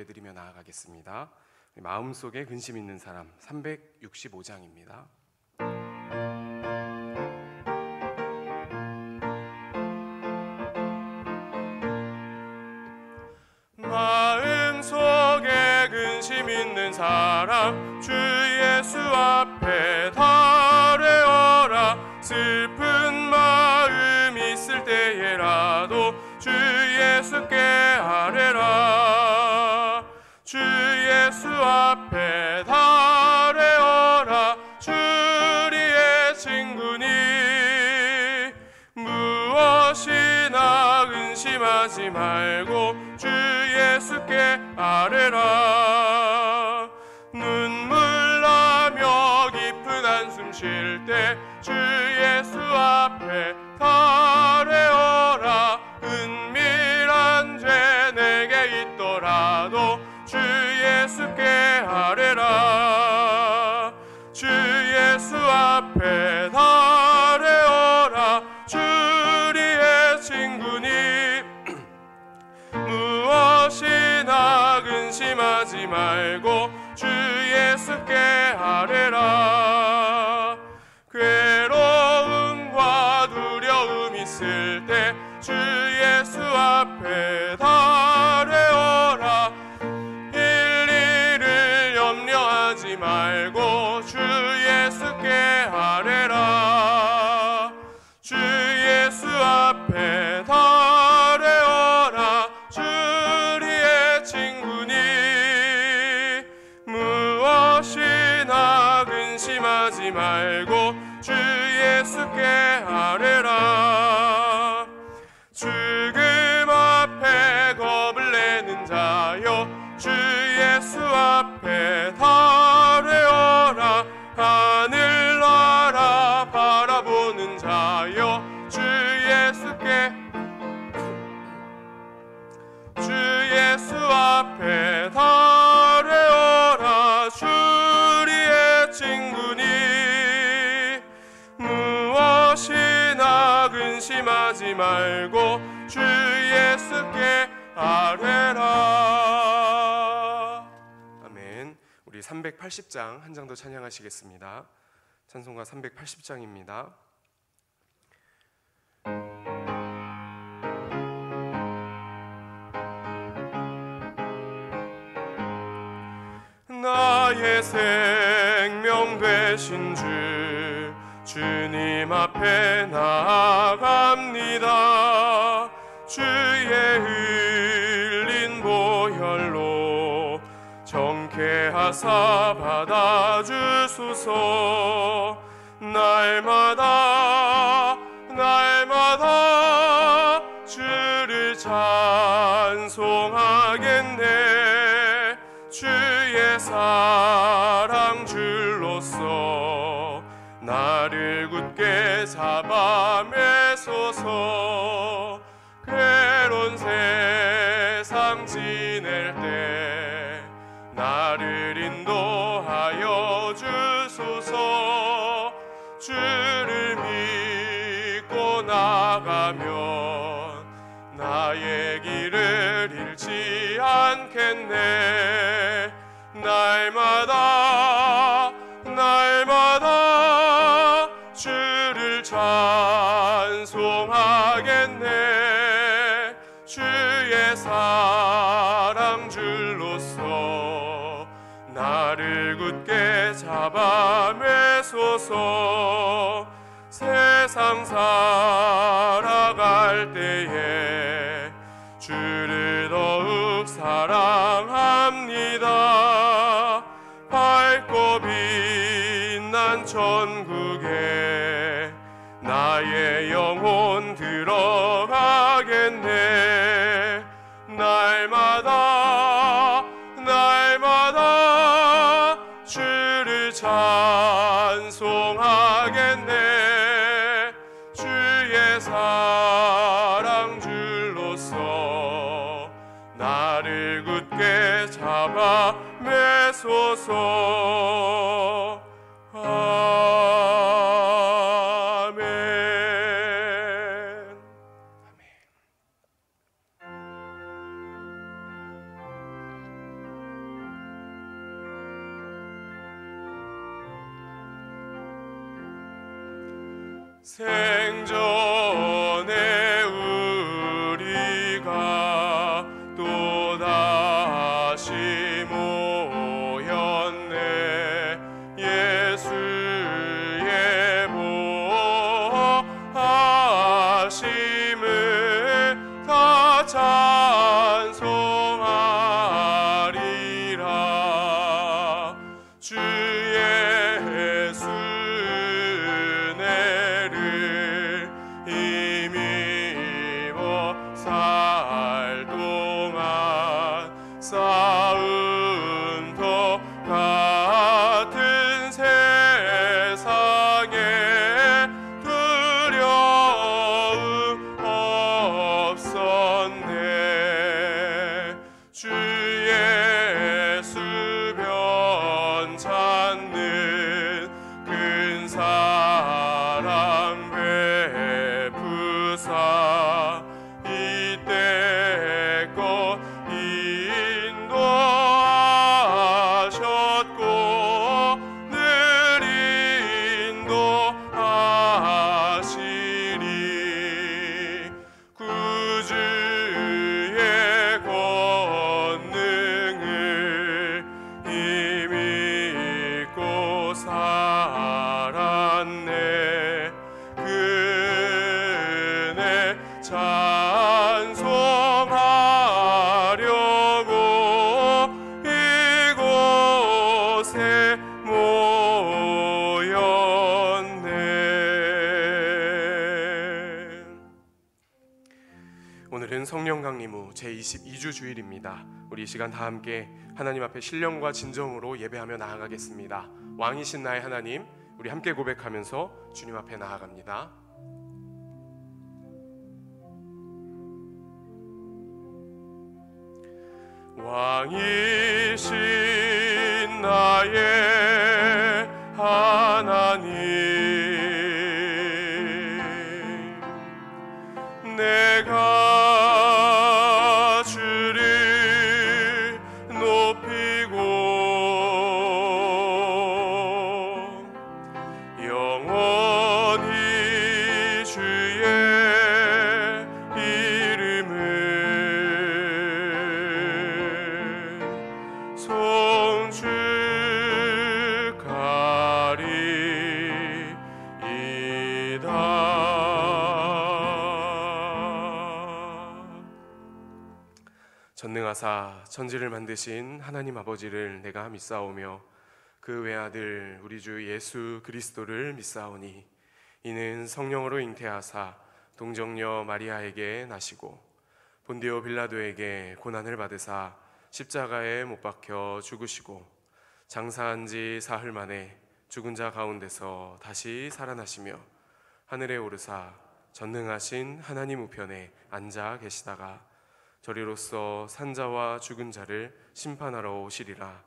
드리며 나아가겠습니다. 마음속에 근심 있는 사람 365장입니다. 마음속에 근심 있는 사람 주 예수 앞에 달래어라. 슬픈 마음 있을 때에라도 주 예수께 아뢰라. 주 예수 앞에 달래어라. 주리의 친구니 무엇이나 근심하지 말고 주 예수께 아뢰라. 눈물 나며 깊은 한숨 쉴 때 주 예수 앞에 달래어라. 은밀한 죄 내게 있더라도 주 예수께 아뢰라. 주 예수 앞에 달래어라. 주리의 친구니 무엇이나 근심하지 말고 주 예수께 아뢰라. 괴로움과 두려움 있을 때 주 예수 앞에 달래어라. 일일을 염려하지 말고 주 예수께 아뢰라. 주 예수 앞에 달래어라. 주리의 친구니 무엇이나 근심하지 말고 주 예수께 아뢰라. 죽음 앞에 겁을 내는 자여 주 예수 앞에 달래어라. 하늘 나라 바라보는 자여 주 예수께 주 예수 앞에 달래어라. 주리의 친구니 무엇이나 근심하지 말고 주 예수께 아뢰라. 아멘. 우리 380장 한 장 더 찬양하시겠습니다. 찬송가 380장입니다. 나의 생명 되신 주 주님 앞에 나아갑니다. 주의 흘린 보혈로 정케하사 받아주소서. 날마다 주를 찬송하겠네. 주의 사랑 줄로서 나를 굳게 잡아 매소서. 괴로운 세상 지낼 때 나를 인도하여 주소서. 주를 믿고 나가면 나의 길을 잃지 않겠네. 날마다 주를 찬송하겠네. 주의 사랑 줄로서 나를 굳게 잡아 매소서. 세상 살아갈 때에 주를 더욱 사랑합니다. 밝고 빛난 천국에 나의 영혼 들어가겠네. 날마다 주를 찬송하겠네. 주의 사랑 줄로서 나를 굳게 잡아 매소서. 아멘. 생전에 우리가 또다시 모였네. 예수의 보하심을 다 찬송하리라. 주의 은혜를 힘입어 살 동안 쌓음터 같은 세상에 두려움 없었네. 주의 수변 찾는 큰 사랑 베푸사 이때껏 인도하셨고 늘 인도하시리. 구주의 권능을 힘입고 살았네. 그네 찬송하려고 이곳에 모였네. 오늘은 성령 강림후 제22주 주일입니다. 우리 이 시간 다 함께 하나님 앞에 신령과 진정으로 예배하며 나아가겠습니다. 왕이신 나의 하나님, 우리 함께 고백하면서 주님 앞에 나아갑니다. 왕이신 나의 하나님, 내가 주를 높이고 영원히 주의 이름을 송축하리이다. 전능하사 천지를 만드신 하나님 아버지를 내가 믿사오며 그 외아들 우리 주 예수 그리스도를 믿사오니 이는 성령으로 잉태하사 동정녀 마리아에게 나시고 본디오 빌라도에게 고난을 받으사 십자가에 못 박혀 죽으시고 장사한 지 사흘 만에 죽은 자 가운데서 다시 살아나시며 하늘에 오르사 전능하신 하나님 우편에 앉아 계시다가 저리로서 산자와 죽은 자를 심판하러 오시리라.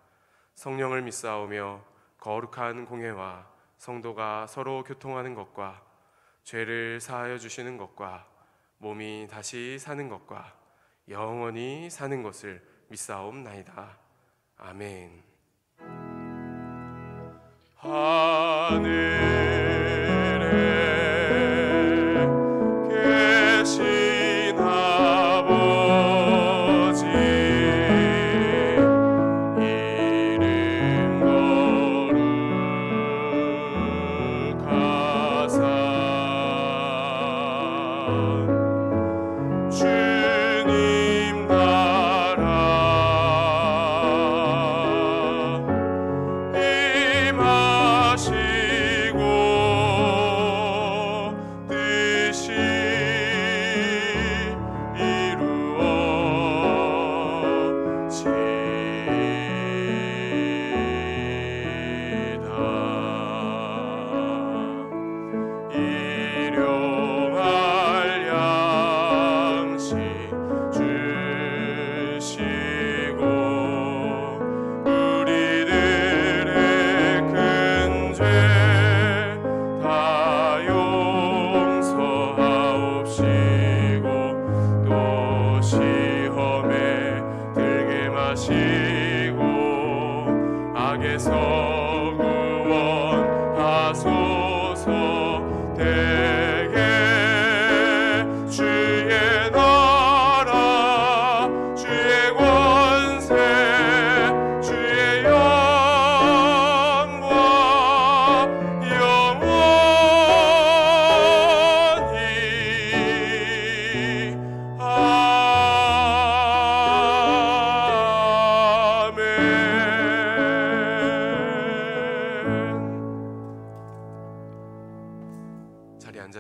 성령을 믿사오며 거룩한 공회와 성도가 서로 교통하는 것과 죄를 사하여 주시는 것과 몸이 다시 사는 것과 영원히 사는 것을 믿사옵나이다. 아멘. 하늘에 계신 아버지 이름 거룩하사 주님 나라 임하시고 뜻이 이루어지이다. 일용할 양식 주시고 우리들의 큰 죄 다 용서하옵시고 또 시험에 들게 마시고 악에서 구원하소서.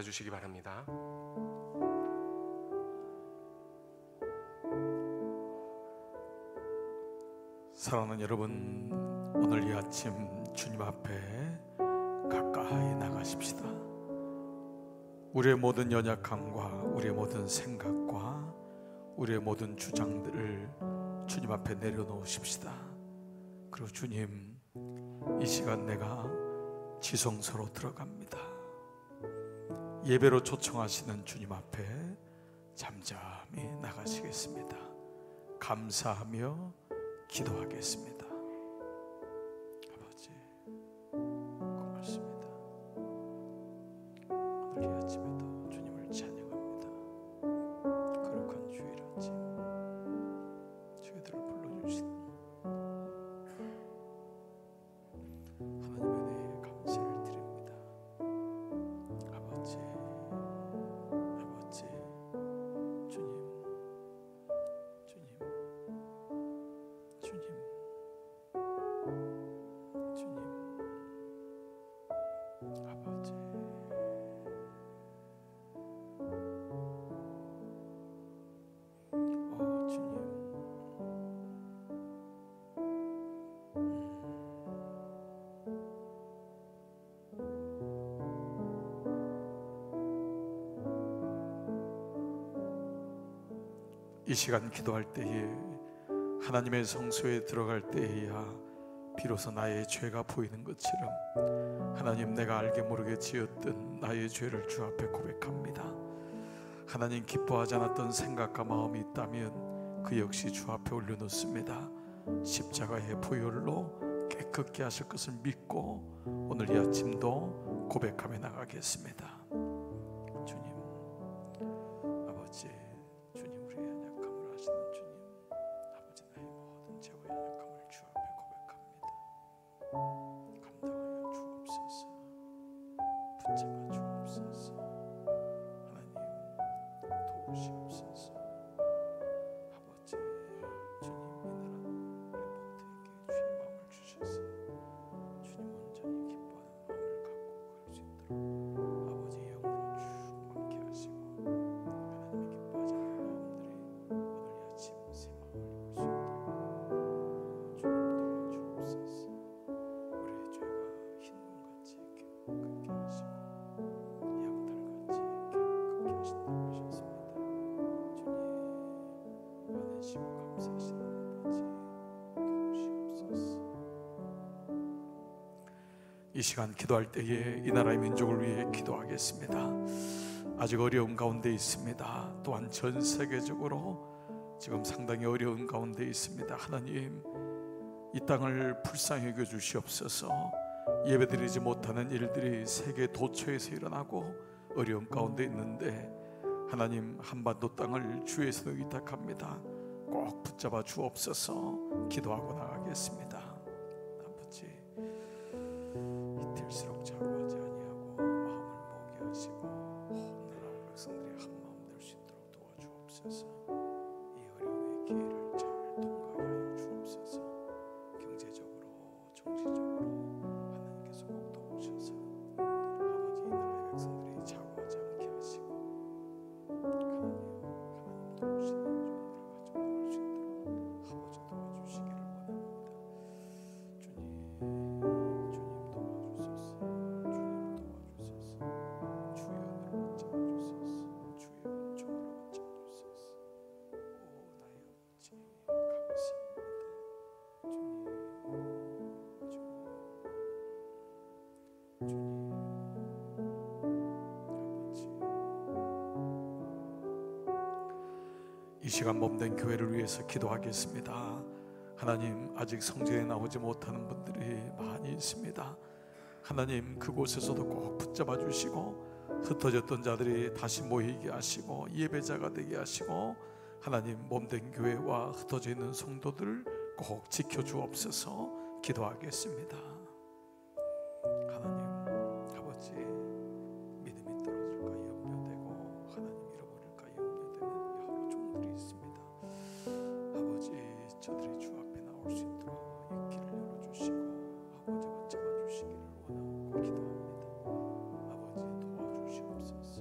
앉아주시기 바랍니다. 사랑하는 여러분, 오늘 이 아침 주님 앞에 가까이 나가십시다. 우리의 모든 연약함과 우리의 모든 생각과 우리의 모든 주장들을 주님 앞에 내려놓으십시다. 그리고 주님, 이 시간 내가 지성소로 들어갑니다. 예배로 초청하시는 주님 앞에 잠잠히 나가시겠습니다. 감사하며 기도하겠습니다. 아버지, 고맙습니다. 오늘 이 아침에도 주님을 찬양합니다. 거룩한 주일 아침, 저희들을 불러주신 하나님의 은혜에 감사를 드립니다. 아버지, 아버지, 주님, 주님, 주님, 주님, 아버지, 주님, 이 시간 기도할 때에 하나님의 성소에 들어갈 때에야 비로소 나의 죄가 보이는 것처럼 하나님, 내가 알게 모르게 지었던 나의 죄를 주 앞에 고백합니다. 하나님, 기뻐하지 않았던 생각과 마음이 있다면 그 역시 주 앞에 올려놓습니다. 십자가의 보혈로 깨끗게 하실 것을 믿고 오늘 이 아침도 고백하며 나가겠습니다. 주님, 아버지, 주님, 우리의 연약함을 아시는 주님, 아버지, 나의 모든 죄와 연약함을 주 앞에 고백합니다. 감당하여 주옵소서. 붙잡아 주옵소서. 하나님, 도우시옵소서. 아버지, 주님, 이 나라 우리 모두에게 주의 마음을 주셔서 주님 온전히 기뻐하는 마음을 갖고 그럴 수 있도록 아버지 영으로 충만케 하시고 하나님이 기뻐하지 않는 마음들이 오늘 이 아침 새 마음을 입을 수 있도록 주님 도와주옵소서. 우리의 죄가 흰눈같이 깨끗게 하시고 양털같이 깨끗게 하신다고 하셨습니다. 주님, 많으시고 감사하시는 아버지, 도우시옵소서. 이 시간 기도할 때에 이 나라의 민족을 위해 기도하겠습니다. 아직 어려운 가운데 있습니다. 또한 전 세계적으로 지금 상당히 어려운 가운데 있습니다. 하나님, 이 땅을 불쌍히 여겨 주시옵소서. 예배드리지 못하는 일들이 세계 도처에서 일어나고 어려운 가운데 있는데 하나님, 한반도 땅을 주의 손에 의탁합니다. 꼭 붙잡아 주옵소서. 기도하고 나가겠습니다. 아버지, 이틀수록 자고하지 아니하고 마음을 모게 하시고 온 나라 백성들이 한 마음 될 수 있도록 도와주옵소서. 이 어려움의 기회를 잘 통과하게 하여 주옵소서. 경제적으로, 정치적으로 하나님께서 꼭 도우셔서 아버지, 이 나라의 백성들이 자고하지 않게 하시고 하나님 도우시는 좋은 일을 가져나갈 수 있도록 아버지 도와주시기를 원합니다. 주님 도와주소서. 주님 도와주소서. 주의 은혜로 붙잡아주소서. 주의 은총으로 붙잡아주소서. 오 나의 아버지, 감사합니다. 주님, 아버지, 이 시간 몸된 교회를 위해서 기도하겠습니다. 하나님, 아직 성전에 나오지 못하는 분들이 많이 있습니다. 하나님, 그곳에서도 꼭 붙잡아 주시고 흩어졌던 자들이 다시 모이게 하시고 예배자가 되게 하시고 하나님, 몸된 교회와 흩어져 있는 성도들을 꼭 지켜주옵소서. 기도하겠습니다. 하나님, 아버지, 믿음이 떨어질까 염려되고 하나님 잃어버릴까 염려되는 여러 종들이 있습니다. 아버지, 저들이 주 앞에 나올 수 있도록 이 길을 열어주시고 아버지 붙잡아 주시기를 원하고 기도합니다. 아버지, 도와주시옵소서.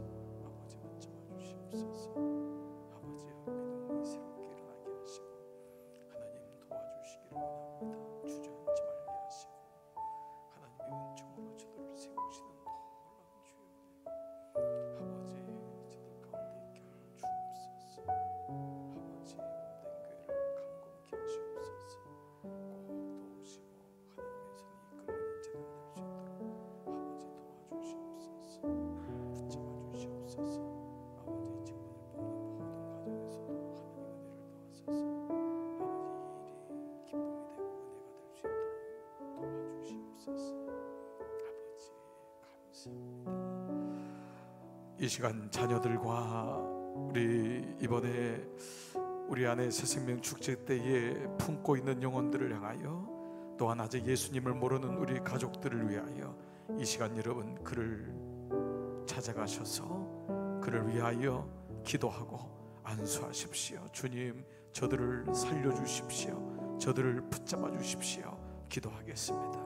주옵소서. 아버지 감사합니다. 이 시간 자녀들과 우리 이번에 우리 안에 새 생명 축제 때에 품고 있는 영혼들을 향하여, 또한 아직 예수님을 모르는 우리 가족들을 위하여 이 시간 여러분 그를 찾아가셔서 그를 위하여 기도하고 안수하십시오. 주님, 저들을 살려주십시오. 저들을 붙잡아 주십시오. 기도하겠습니다.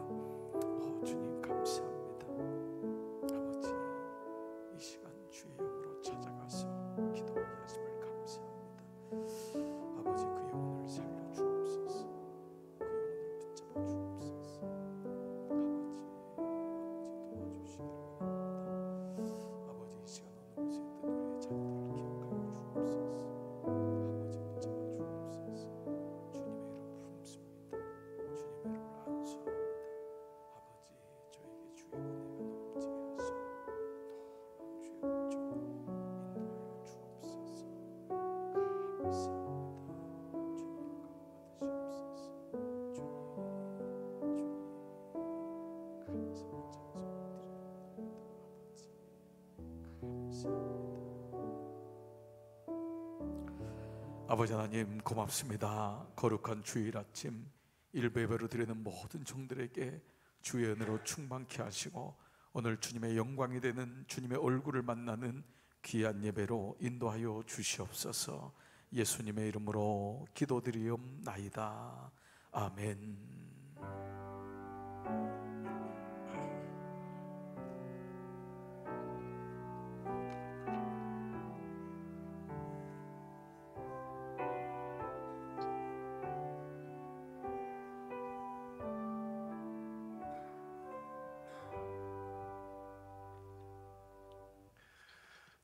주님 감사합니다. 아버지, 이 시간 주의 영으로 찾아가서 기도하게 하심을 감사합니다. 아버지, 그 영혼을 살려주옵소서. 그 영혼을 붙잡아 주옵소서. 아버지 도와주시기를 바랍니다. 아버지, 이 시간 어느 곳에 있든 우리의 자녀들을 기억하여 주옵소서. 아버지 붙잡아 주옵소서. 주님의 이름 부릅습니다. 주님의 이름을 안수합니다. 아버지, 저에게 주의 은혜가 넘치게 하시고 놀라운 주의 은총으로 인도하여 주옵소서. 감사합니다. 주님 영광 받으시옵소서. 주님 감사와 찬송 드립니다. 아버지 하나님 고맙습니다. 거룩한 주일 아침 일부 예배로 드리는 모든 종들에게 주의 은혜로 충만케 하시고 오늘 주님의 영광이 되는 주님의 얼굴을 만나는 귀한 예배로 인도하여 주시옵소서. 예수님의 이름으로 기도드리옵나이다. 아멘.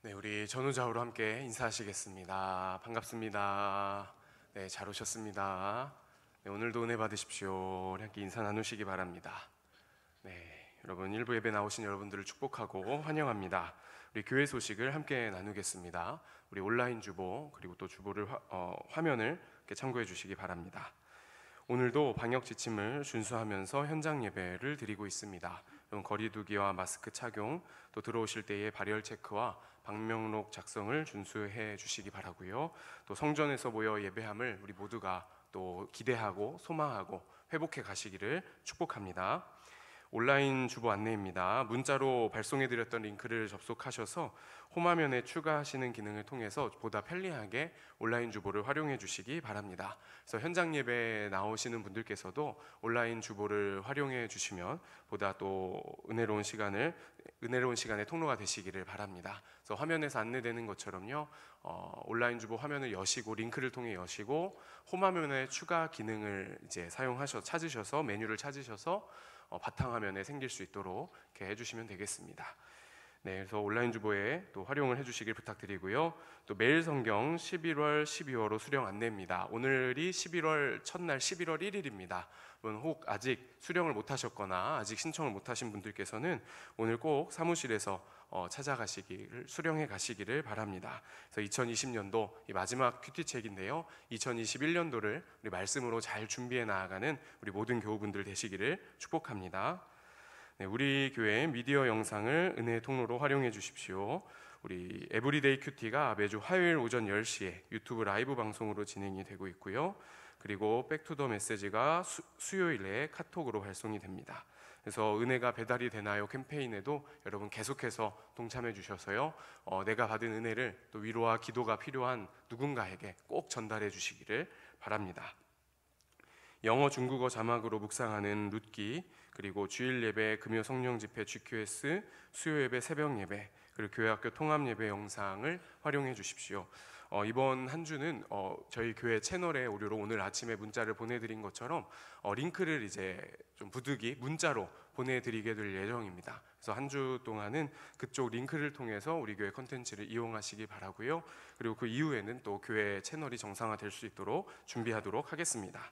네, 우리 전우좌우로 함께 인사하시겠습니다. 반갑습니다. 네, 잘 오셨습니다. 네, 오늘도 은혜 받으십시오. 우리 함께 인사 나누시기 바랍니다. 네, 여러분 일부 예배 나오신 여러분들을 축복하고 환영합니다. 우리 교회 소식을 함께 나누겠습니다. 우리 온라인 주보 그리고 또 주보를 화면을 이렇게 참고해 주시기 바랍니다. 오늘도 방역 지침을 준수하면서 현장 예배를 드리고 있습니다. 거리두기와 마스크 착용, 또 들어오실 때의 발열 체크와 방명록 작성을 준수해 주시기 바라고요. 또 성전에서 모여 예배함을 우리 모두가 또 기대하고 소망하고 회복해 가시기를 축복합니다. 온라인 주보 안내입니다. 문자로 발송해 드렸던 링크를 접속하셔서 홈화면에 추가하시는 기능을 통해서 보다 편리하게 온라인 주보를 활용해 주시기 바랍니다. 그래서 현장 예배에 나오시는 분들께서도 온라인 주보를 활용해 주시면 보다 또 은혜로운 시간에 통로가 되시기를 바랍니다. 그래서 화면에서 안내되는 것처럼요, 온라인 주보 화면을 여시고 링크를 통해 여시고 홈화면에 추가 기능을 이제 찾으셔서 메뉴를 찾으셔서 바탕화면에 생길 수 있도록 이렇게 해주시면 되겠습니다. 네, 그래서 온라인 주보에 또 활용을 해주시길 부탁드리고요. 또 매일 성경 11월, 12월호 수령 안내입니다. 오늘이 11월 첫날 11월 1일입니다. 혹 아직 수령을 못하셨거나 아직 신청을 못하신 분들께서는 오늘 꼭 사무실에서 수령해 가시기를 바랍니다. 그래서 2020년도 이 마지막 큐티책인데요, 2021년도를 우리 말씀으로 잘 준비해 나아가는 우리 모든 교우분들 되시기를 축복합니다. 네, 우리 교회 미디어 영상을 은혜의 통로로 활용해 주십시오. 우리 에브리데이 큐티가 매주 화요일 오전 10시에 유튜브 라이브 방송으로 진행이 되고 있고요. 그리고 백투더 메시지가 수요일에 카톡으로 발송이 됩니다. 그래서 은혜가 배달이 되나요 캠페인에도 여러분 계속해서 동참해 주셔서요, 내가 받은 은혜를 또 위로와 기도가 필요한 누군가에게 꼭 전달해 주시기를 바랍니다. 영어, 중국어 자막으로 묵상하는 룻기, 그리고 주일 예배, 금요 성령 집회 GQS, 수요 예배, 새벽 예배, 그리고 교회학교 통합 예배 영상을 활용해 주십시오. 이번 한 주는 저희 교회 채널에 오류로 오늘 아침에 문자를 보내드린 것처럼 링크를 이제 좀 부득이 문자로 보내드리게 될 예정입니다. 그래서 한 주 동안은 그쪽 링크를 통해서 우리 교회 컨텐츠를 이용하시기 바라고요. 그리고 그 이후에는 또 교회 채널이 정상화될 수 있도록 준비하도록 하겠습니다.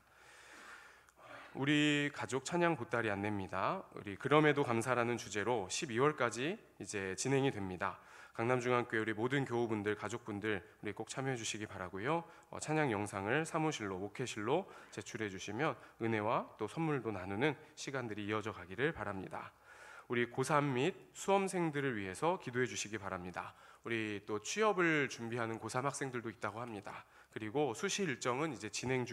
우리 가족 찬양 보따리 안내입니다. 우리 그럼에도 감사라는 주제로 12월까지 이제 진행이 됩니다. 강남중앙교회 우리 모든 교우분들, 가족분들 우리 꼭 참여해 주시기 바라고요. 찬양 영상을 사무실로, 목회실로 제출해 주시면 은혜와 또 선물도 나누는 시간들이 이어져 가기를 바랍니다. 우리 고3 및 수험생들을 위해서 기도해 주시기 바랍니다. 우리 또 취업을 준비하는 고3 학생들도 있다고 합니다. 그리고 수시 일정은 이제 진행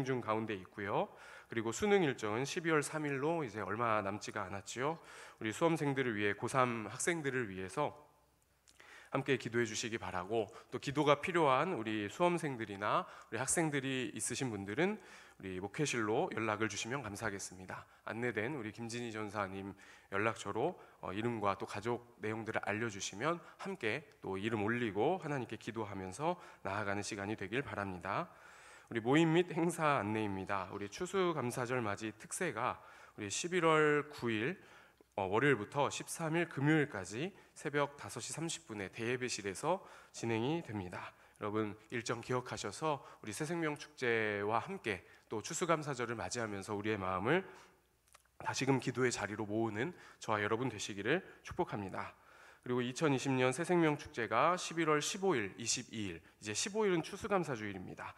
중 가운데 있고요. 그리고 수능 일정은 12월 3일로 이제 얼마 남지가 않았지요. 우리 수험생들을 위해, 고3 학생들을 위해서 함께 기도해 주시기 바라고, 또 기도가 필요한 우리 수험생들이나 우리 학생들이 있으신 분들은 우리 목회실로 연락을 주시면 감사하겠습니다. 안내된 우리 김진희 전사님 연락처로 이름과 또 가족 내용들을 알려주시면 함께 또 이름 올리고 하나님께 기도하면서 나아가는 시간이 되길 바랍니다. 우리 모임 및 행사 안내입니다. 우리 추수감사절 맞이 특세가 우리 11월 9일 월요일부터 13일 금요일까지 새벽 5시 30분에 대예배실에서 진행이 됩니다. 여러분 일정 기억하셔서 우리 새생명축제와 함께 또 추수감사절을 맞이하면서 우리의 마음을 다시금 기도의 자리로 모으는 저와 여러분 되시기를 축복합니다. 그리고 2020년 새생명축제가 11월 15일, 22일, 이제 15일은 추수감사주일입니다.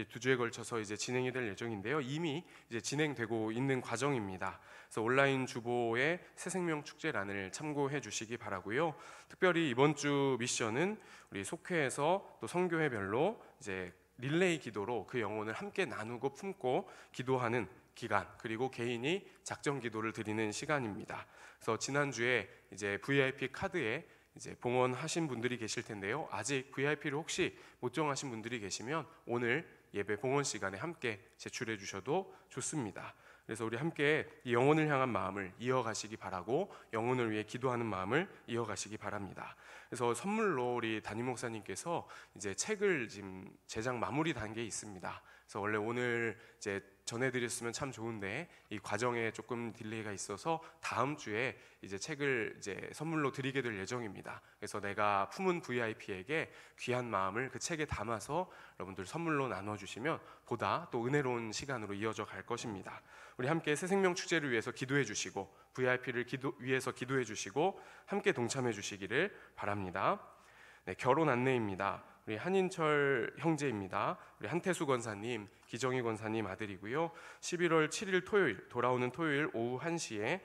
두 주에 걸쳐서 이제 진행이 될 예정인데요. 이미 이제 진행되고 있는 과정입니다. 그래서 온라인 주보의 새생명축제란을 참고해 주시기 바라고요. 특별히 이번 주 미션은 우리 속회에서 또 선교회별로 이제 릴레이 기도로 그 영혼을 함께 나누고 품고 기도하는 기간, 그리고 개인이 작정 기도를 드리는 시간입니다. 그래서 지난주에 이제 VIP 카드에 이제 봉헌하신 분들이 계실 텐데요. 아직 VIP를 혹시 못 정하신 분들이 계시면 오늘 예배 봉헌 시간에 함께 제출해 주셔도 좋습니다. 그래서 우리 함께 이 영혼을 향한 마음을 이어가시기 바라고, 영혼을 위해 기도하는 마음을 이어가시기 바랍니다. 그래서 선물로 우리 담임 목사님께서 이제 책을 지금 제작 마무리 단계에 있습니다. 그래서 원래 오늘 이제 전해드렸으면 참 좋은데 이 과정에 조금 딜레이가 있어서 다음 주에 이제 책을 이제 선물로 드리게 될 예정입니다. 그래서 내가 품은 VIP에게 귀한 마음을 그 책에 담아서 여러분들 선물로 나눠주시면 보다 또 은혜로운 시간으로 이어져 갈 것입니다. 우리 함께 새생명 축제를 위해서 기도해 주시고 VIP를 위해서 기도해 주시고 함께 동참해 주시기를 바랍니다. 네, 결혼 안내입니다. 우리 한인철 형제입니다. 우리 한태수 권사님, 기정희 권사님 아들이고요. 11월 7일 토요일, 돌아오는 토요일 오후 1시에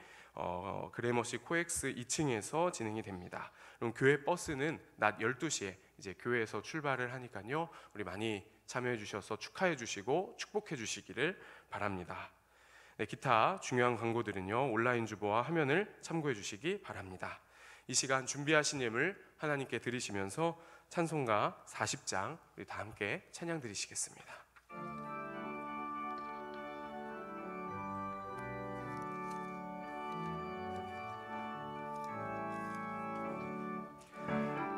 그레머시 코엑스 2층에서 진행이 됩니다. 그럼 교회 버스는 낮 12시에 이제 교회에서 출발을 하니까요. 우리 많이 참여해 주셔서 축하해 주시고 축복해 주시기를 바랍니다. 네, 기타 중요한 광고들은요. 온라인 주보와 화면을 참고해 주시기 바랍니다. 이 시간 준비하신 예물 하나님께 드리시면서 찬송가 40장 우리 다 함께 찬양 드리시겠습니다.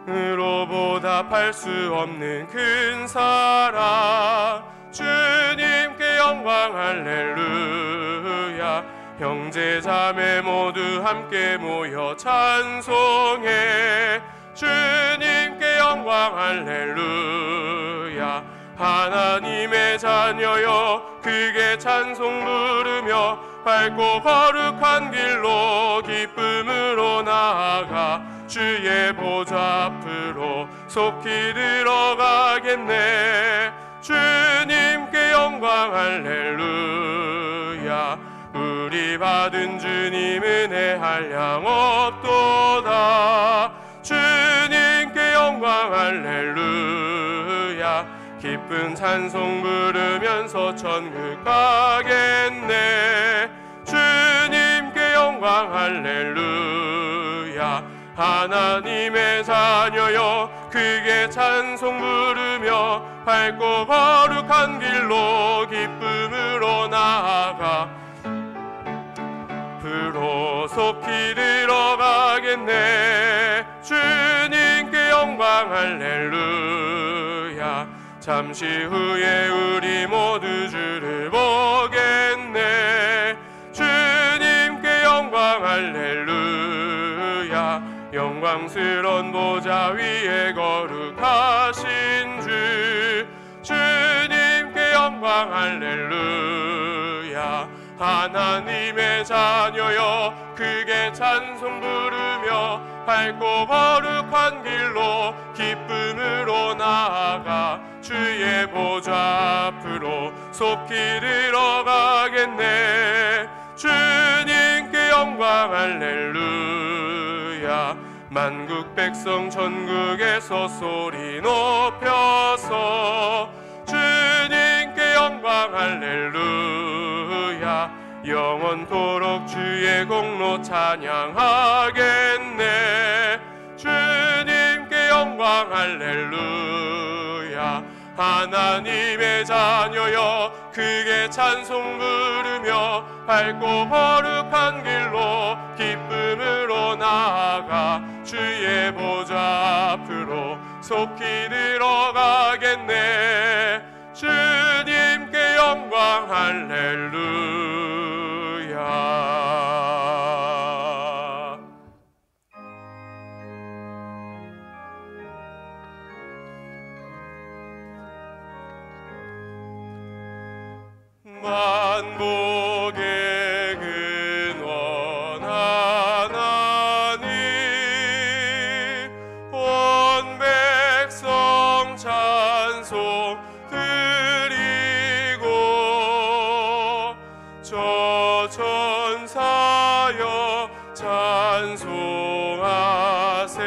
으로 보답할 수 없는 큰 사랑, 주님께 영광 할렐루야. 형제 자매 모두 함께 모여 찬송해, 주님께 영광 할렐루야. 하나님의 자녀여 크게 찬송 부르며 밝고 거룩한 길로 기쁨으로 나아가 주의 보좌 앞으로 속히 들어가겠네. 주님께 영광 할렐루야. 우리 받은 주님 은혜 한량 없도다. 주님께 영광 할렐루야. 기쁜 찬송 부르면서 천국 가겠네. 주님께 영광 할렐루야. 하나님의 자녀여 크게 찬송 부르며 밝고 거룩한 길로 기쁨으로 나아가 앞으로 속히 들어가겠네. 주님께 영광 할렐루야. 잠시 후에 우리 모두 주를 보겠네. 주님께 영광 할렐루야. 영광스러운 보좌 위에 거룩하신 주, 주님께 영광 할렐루야. 하나님의 자녀여 크게 찬송 부르며 밝고 거룩한 길로 기쁨으로 나아가 주의 보좌 앞으로 속히 들어가겠네. 주님께 영광 할렐루야. 만국 백성 전국에서 소리 높여서 주님께 영광 할렐루야. 영원토록 주의 공로 찬양하겠네. 주님께 영광 할렐루야. 하나님의 자녀여 크게 찬송 부르며 밝고 거룩한 길로 기쁨으로 나아가 주의 보좌 앞으로 속히 들어가겠네. 주님께 영광 할렐루야. 만복의 근원 하나님 온 백성 찬송 드리고 저 천사여 찬송하세.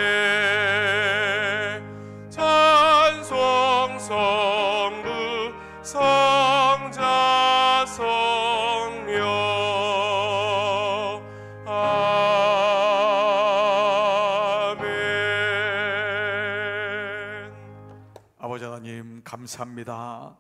찬송 성부 성자 성령 아멘. 아버지 하나님 감사합니다.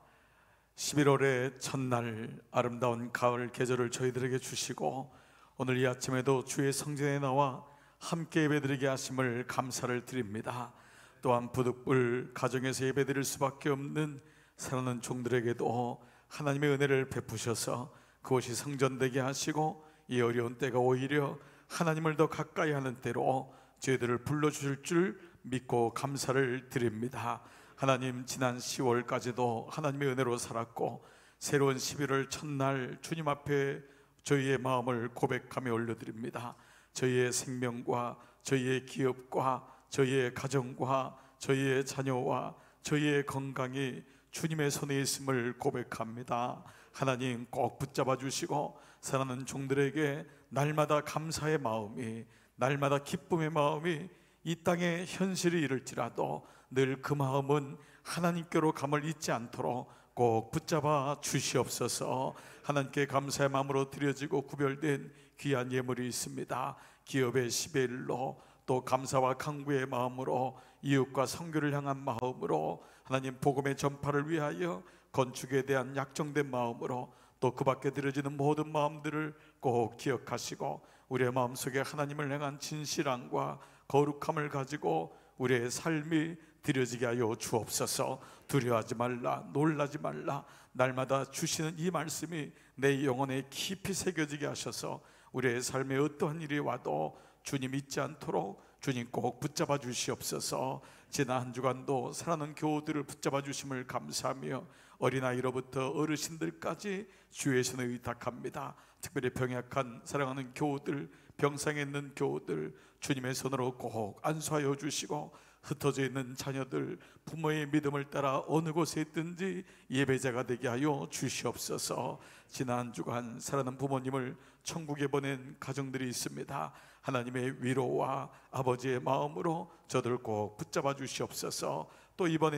11월의 첫날 아름다운 가을 계절을 저희들에게 주시고 오늘 이 아침에도 주의 성전에 나와 함께 예배드리게 하심을 감사를 드립니다. 또한 부득불 가정에서 예배드릴 수밖에 없는 사랑하는 종들에게도 하나님의 은혜를 베푸셔서 그곳이 성전되게 하시고 이 어려운 때가 오히려 하나님을 더 가까이 하는 때로 저희들을 불러주실 줄 믿고 감사를 드립니다. 하나님, 지난 10월까지도 하나님의 은혜로 살았고 새로운 11월 첫날 주님 앞에 저희의 마음을 고백하며 올려드립니다. 저희의 생명과 저희의 기업과 저희의 가정과 저희의 자녀와 저희의 건강이 주님의 손에 있음을 고백합니다. 하나님 꼭 붙잡아 주시고 사랑하는 종들에게 날마다 감사의 마음이, 날마다 기쁨의 마음이 이 땅의 현실이 이룰지라도 늘 그 마음은 하나님께로 감을 잊지 않도록 꼭 붙잡아 주시옵소서. 하나님께 감사의 마음으로 드려지고 구별된 귀한 예물이 있습니다. 기업의 10의 1로 또 감사와 간구의 마음으로 이웃과 선교를 향한 마음으로 하나님 복음의 전파를 위하여 건축에 대한 약정된 마음으로 또 그 밖에 드려지는 모든 마음들을 꼭 기억하시고 우리의 마음속에 하나님을 향한 진실함과 거룩함을 가지고 우리의 삶이 드려지게 하여 주옵소서. 두려워하지 말라, 놀라지 말라. 날마다 주시는 이 말씀이 내 영혼에 깊이 새겨지게 하셔서 우리의 삶에 어떠한 일이 와도 주님 잊지 않도록 주님 꼭 붙잡아 주시옵소서. 지난 한 주간도 사랑하는 교우들을 붙잡아 주심을 감사하며 어린아이로부터 어르신들까지 주의 손에 의탁합니다. 특별히 병약한 사랑하는 교우들, 병상에 있는 교우들 주님의 손으로 꼭 안수하여 주시고 흩어져 있는 자녀들 부모의 믿음을 따라 어느 곳에 있든지 예배자가 되게 하여 주시옵소서. 지난 주간 사랑하는 부모님을 천국에 보낸 가정들이 있습니다. 하나님의 위로와 아버지의 마음으로 저들 꼭 붙잡아 주시옵소서. 또 이번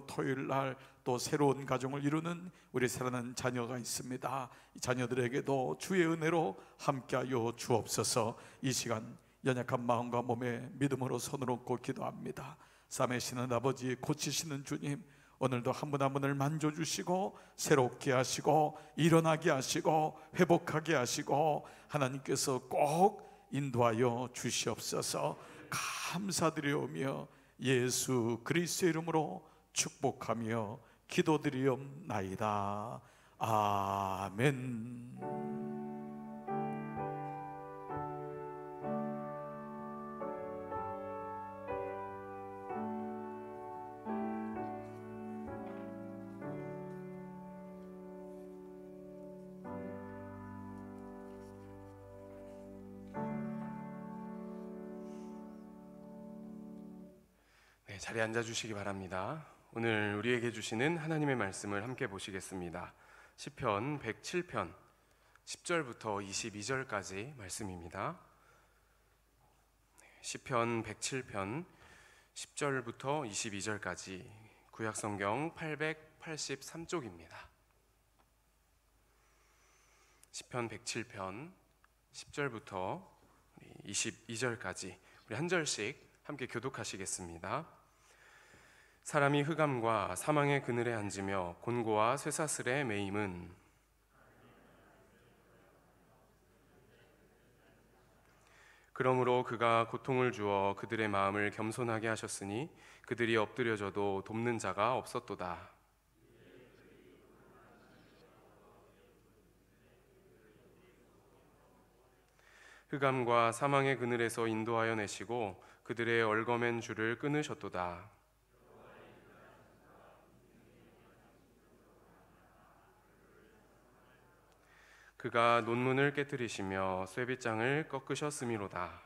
토요일 날 또 새로운 가정을 이루는 우리 사랑하는 자녀가 있습니다. 이 자녀들에게도 주의 은혜로 함께하여 주옵소서. 이 시간 연약한 마음과 몸에 믿음으로 손을 얹고 기도합니다. 싸매시는 아버지, 고치시는 주님, 오늘도 한 분 한 분을 만져주시고 새롭게 하시고 일어나게 하시고 회복하게 하시고 하나님께서 꼭 인도하여 주시옵소서. 감사드리오며 예수 그리스도의 이름으로 축복하며 기도드리옵나이다. 아멘. 네, 자리에 앉아 주시기 바랍니다. 오늘 우리에게 주시는 하나님의 말씀을 함께 보시겠습니다. 시편 107편 10절부터 22절까지 말씀입니다. 시편 107편 10절부터 22절까지 구약성경 883쪽입니다. 시편 107편 10절부터 22절까지 우리 한 절씩 함께 교독하시겠습니다. 사람이 흑암과 사망의 그늘에 앉으며 곤고와 쇠사슬에 매임은 그러므로 그가 고통을 주어 그들의 마음을 겸손하게 하셨으니 그들이 엎드려져도 돕는 자가 없었도다. 흑암과 사망의 그늘에서 인도하여 내시고 그들의 얼거맨 줄을 끊으셨도다. 그가 논문을 깨뜨리시며 쇠빗장을 꺾으셨음이로다.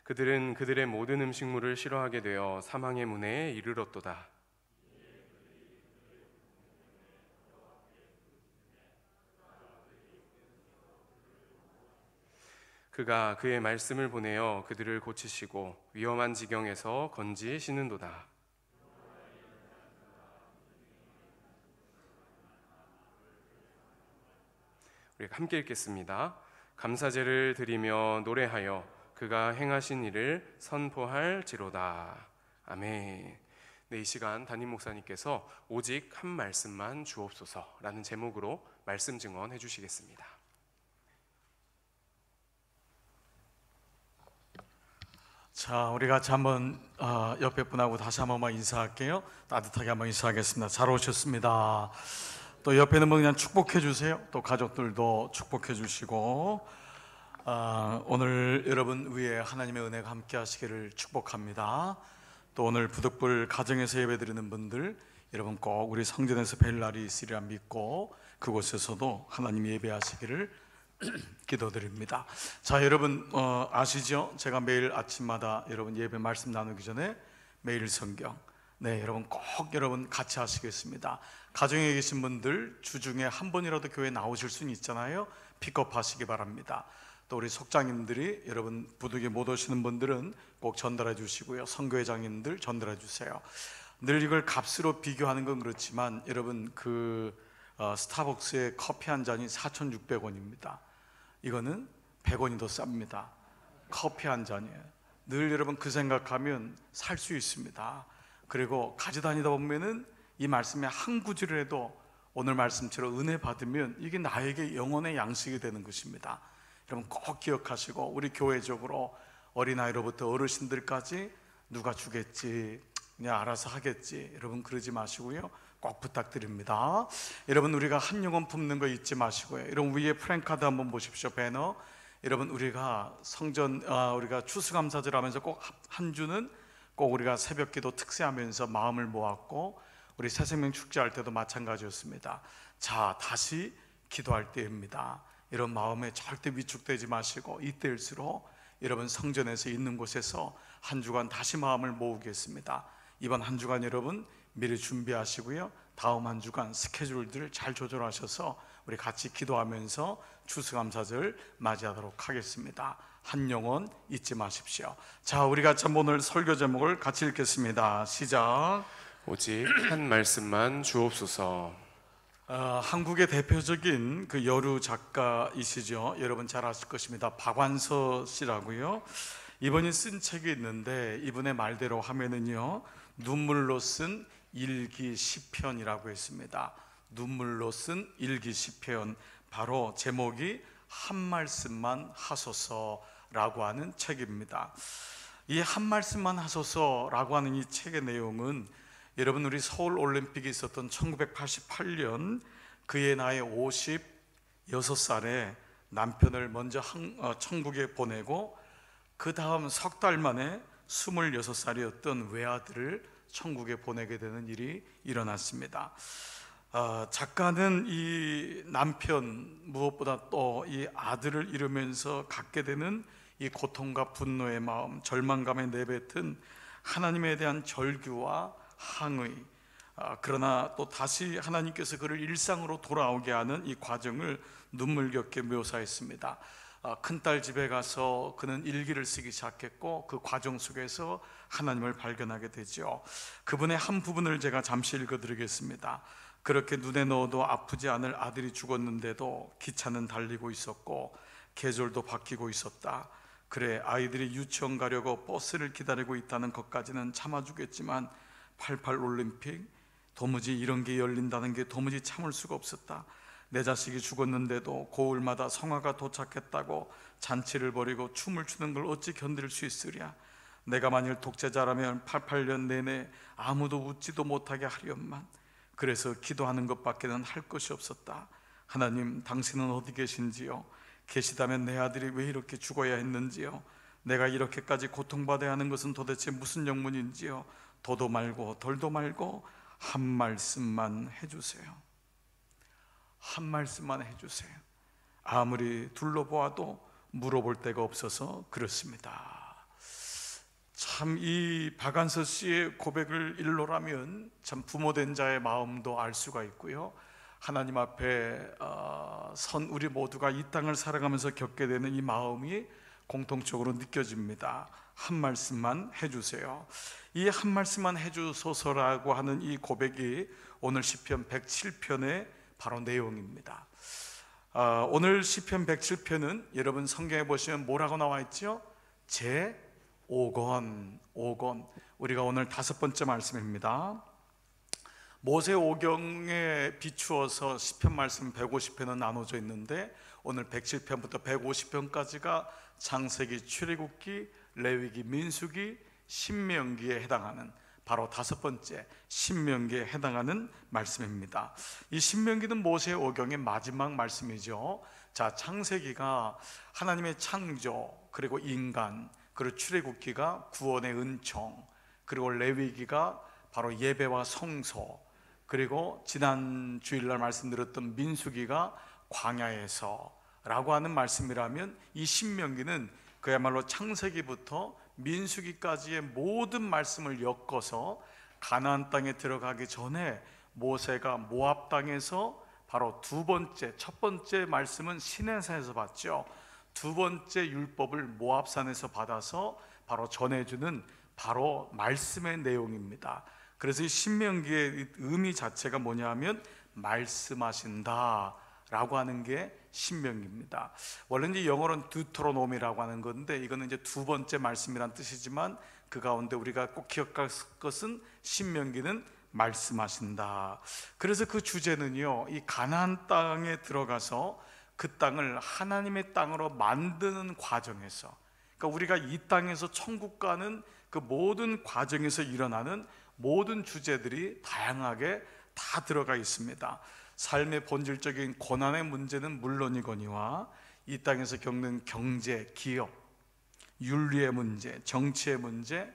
그들은 그들의 모든 음식물을 싫어하게 되어 사망의 문에 이르렀도다. 그가 그의 말씀을 보내어 그들을 고치시고 위험한 지경에서 건지시는도다. 우리가 함께 읽겠습니다. 감사제를 드리며 노래하여 그가 행하신 일을 선포할지로다. 아멘. 네, 이 시간 담임 목사님께서 오직 한 말씀만 주옵소서라는 제목으로 말씀 증언해 주시겠습니다. 자, 우리 같이 한번 옆에 분하고 다시 한 번만 인사할게요. 따뜻하게 한번 인사하겠습니다. 잘 오셨습니다. 또 옆에 있는 분 그냥 축복해 주세요. 또 가족들도 축복해 주시고 오늘 여러분 위에 하나님의 은혜가 함께 하시기를 축복합니다. 또 오늘 부득불 가정에서 예배드리는 분들 여러분 꼭 우리 성전에서 뵐 날이 있으리라 믿고 그곳에서도 하나님 예배하시기를 기도드립니다. 자, 여러분 아시죠? 제가 매일 아침마다 여러분 예배 말씀 나누기 전에 매일 성경 여러분 꼭 여러분 같이 하시겠습니다. 가정에 계신 분들 주중에 한 번이라도 교회 나오실 수는 있잖아요. 픽업하시기 바랍니다. 또 우리 속장님들이 여러분 부득이 못 오시는 분들은 꼭 전달해 주시고요. 선교회장님들 전달해 주세요. 늘 이걸 값으로 비교하는 건 그렇지만 여러분 스타벅스의 커피 한 잔이 4,600원입니다. 이거는 100원이 더 쌉니다. 커피 한 잔이에요. 늘 여러분 그 생각하면 살 수 있습니다. 그리고 가져다니다 보면은 이 말씀의 한 구절이라도 오늘 말씀처럼 은혜 받으면 이게 나에게 영혼의 양식이 되는 것입니다. 여러분 꼭 기억하시고 우리 교회적으로 어린아이로부터 어르신들까지 누가 주겠지 그냥 알아서 하겠지 여러분 그러지 마시고요. 꼭 부탁드립니다. 여러분 우리가 한 영혼 품는 거 잊지 마시고요. 여러분 위에 프랭카드 한번 보십시오. 배너. 여러분 우리가 성전 우리가 추수감사절 하면서 꼭 한 주는 꼭 우리가 새벽기도 특세하면서 마음을 모았고 우리 새생명 축제할 때도 마찬가지였습니다. 자, 다시 기도할 때입니다. 이런 마음에 절대 위축되지 마시고 이때일수록 여러분 성전에서 있는 곳에서 한 주간 다시 마음을 모으겠습니다. 이번 한 주간 여러분 미리 준비하시고요. 다음 한 주간 스케줄들 잘 조절하셔서 우리 같이 기도하면서 추수감사절 맞이하도록 하겠습니다. 한 영혼 잊지 마십시오. 자, 우리 같이 한번 오늘 설교 제목을 같이 읽겠습니다. 시작. 오직 한 말씀만 주옵소서. 한국의 대표적인 그 여류 작가이시죠. 여러분 잘 아실 것입니다. 박완서 씨라고요. 이분이 쓴 책이 있는데 이분의 말대로 하면은요 눈물로 쓴 일기 시편이라고 했습니다. 눈물로 쓴 일기 시편, 바로 제목이 한 말씀만 하소서라고 하는 책입니다. 이 한 말씀만 하소서라고 하는 이 책의 내용은 여러분 우리 서울 올림픽이 있었던 1988년 그의 나이 56살에 남편을 먼저 천국에 보내고 그 다음 석 달 만에 26살이었던 외아들을 천국에 보내게 되는 일이 일어났습니다. 작가는 이 남편, 무엇보다 또 이 아들을 잃으면서 갖게 되는 이 고통과 분노의 마음, 절망감에 내뱉은 하나님에 대한 절규와 항의, 그러나 또 다시 하나님께서 그를 일상으로 돌아오게 하는 이 과정을 눈물겹게 묘사했습니다. 큰딸 집에 가서 그는 일기를 쓰기 시작했고, 그 과정 속에서 하나님을 발견하게 되죠. 그분의 한 부분을 제가 잠시 읽어드리겠습니다. 그렇게 눈에 넣어도 아프지 않을 아들이 죽었는데도 기차는 달리고 있었고 계절도 바뀌고 있었다. 그래, 아이들이 유치원 가려고 버스를 기다리고 있다는 것까지는 참아주겠지만 88 올림픽, 도무지 이런 게 열린다는 게 도무지 참을 수가 없었다. 내 자식이 죽었는데도 고을마다 성화가 도착했다고 잔치를 벌이고 춤을 추는 걸 어찌 견딜 수 있으랴. 내가 만일 독재자라면 88년 내내 아무도 웃지도 못하게 하련만. 그래서 기도하는 것밖에는 할 것이 없었다. 하나님, 당신은 어디 계신지요? 계시다면 내 아들이 왜 이렇게 죽어야 했는지요? 내가 이렇게까지 고통받아야 하는 것은 도대체 무슨 영문인지요? 더도 말고 덜도 말고 한 말씀만 해주세요. 한 말씀만 해주세요. 아무리 둘러보아도 물어볼 데가 없어서 그렇습니다. 참, 이 박안서 씨의 고백을 일로라면 참 부모된 자의 마음도 알 수가 있고요, 하나님 앞에 선 우리 모두가 이 땅을 살아가면서 겪게 되는 이 마음이 공통적으로 느껴집니다. 한 말씀만 해주세요. 이 한 말씀만 해주소서라고 하는 이 고백이 오늘 시편 107편의 바로 내용입니다. 오늘 시편 107편은 여러분 성경에 보시면 뭐라고 나와 있죠? 제 5권. 우리가 오늘 5번째 말씀입니다. 모세오경에 비추어서 시편 말씀 150편은 나눠져 있는데, 오늘 107편부터 150편까지가 창세기, 출애굽기, 레위기, 민수기, 신명기에 해당하는 바로 5번째 신명기에 해당하는 말씀입니다. 이 신명기는 모세오경의 마지막 말씀이죠. 자, 창세기가 하나님의 창조, 그리고 인간, 그리고 출애굽기가 구원의 은총, 그리고 레위기가 바로 예배와 성소, 그리고 지난 주일날 말씀드렸던 민수기가 광야에서라고 하는 말씀이라면, 이 신명기는 그야말로 창세기부터 민수기까지의 모든 말씀을 엮어서 가나안 땅에 들어가기 전에 모세가 모압 땅에서 바로 첫 번째 말씀은 시내산에서 받죠. 두 번째 율법을 모압산에서 받아서 바로 전해주는 바로 말씀의 내용입니다. 그래서 이 신명기의 의미 자체가 뭐냐면 말씀하신다 라고 하는 게 신명기입니다. 원래 이제 영어로는 드우테로노미라고 하는 건데, 이거는 이제 두 번째 말씀이란 뜻이지만 그 가운데 우리가 꼭 기억할 것은 신명기는 말씀하신다. 그래서 그 주제는요, 이 가나안 땅에 들어가서 그 땅을 하나님의 땅으로 만드는 과정에서, 그러니까 우리가 이 땅에서 천국 가는 그 모든 과정에서 일어나는 모든 주제들이 다양하게 다 들어가 있습니다. 삶의 본질적인 고난의 문제는 물론이거니와 이 땅에서 겪는 경제, 기업, 윤리의 문제, 정치의 문제,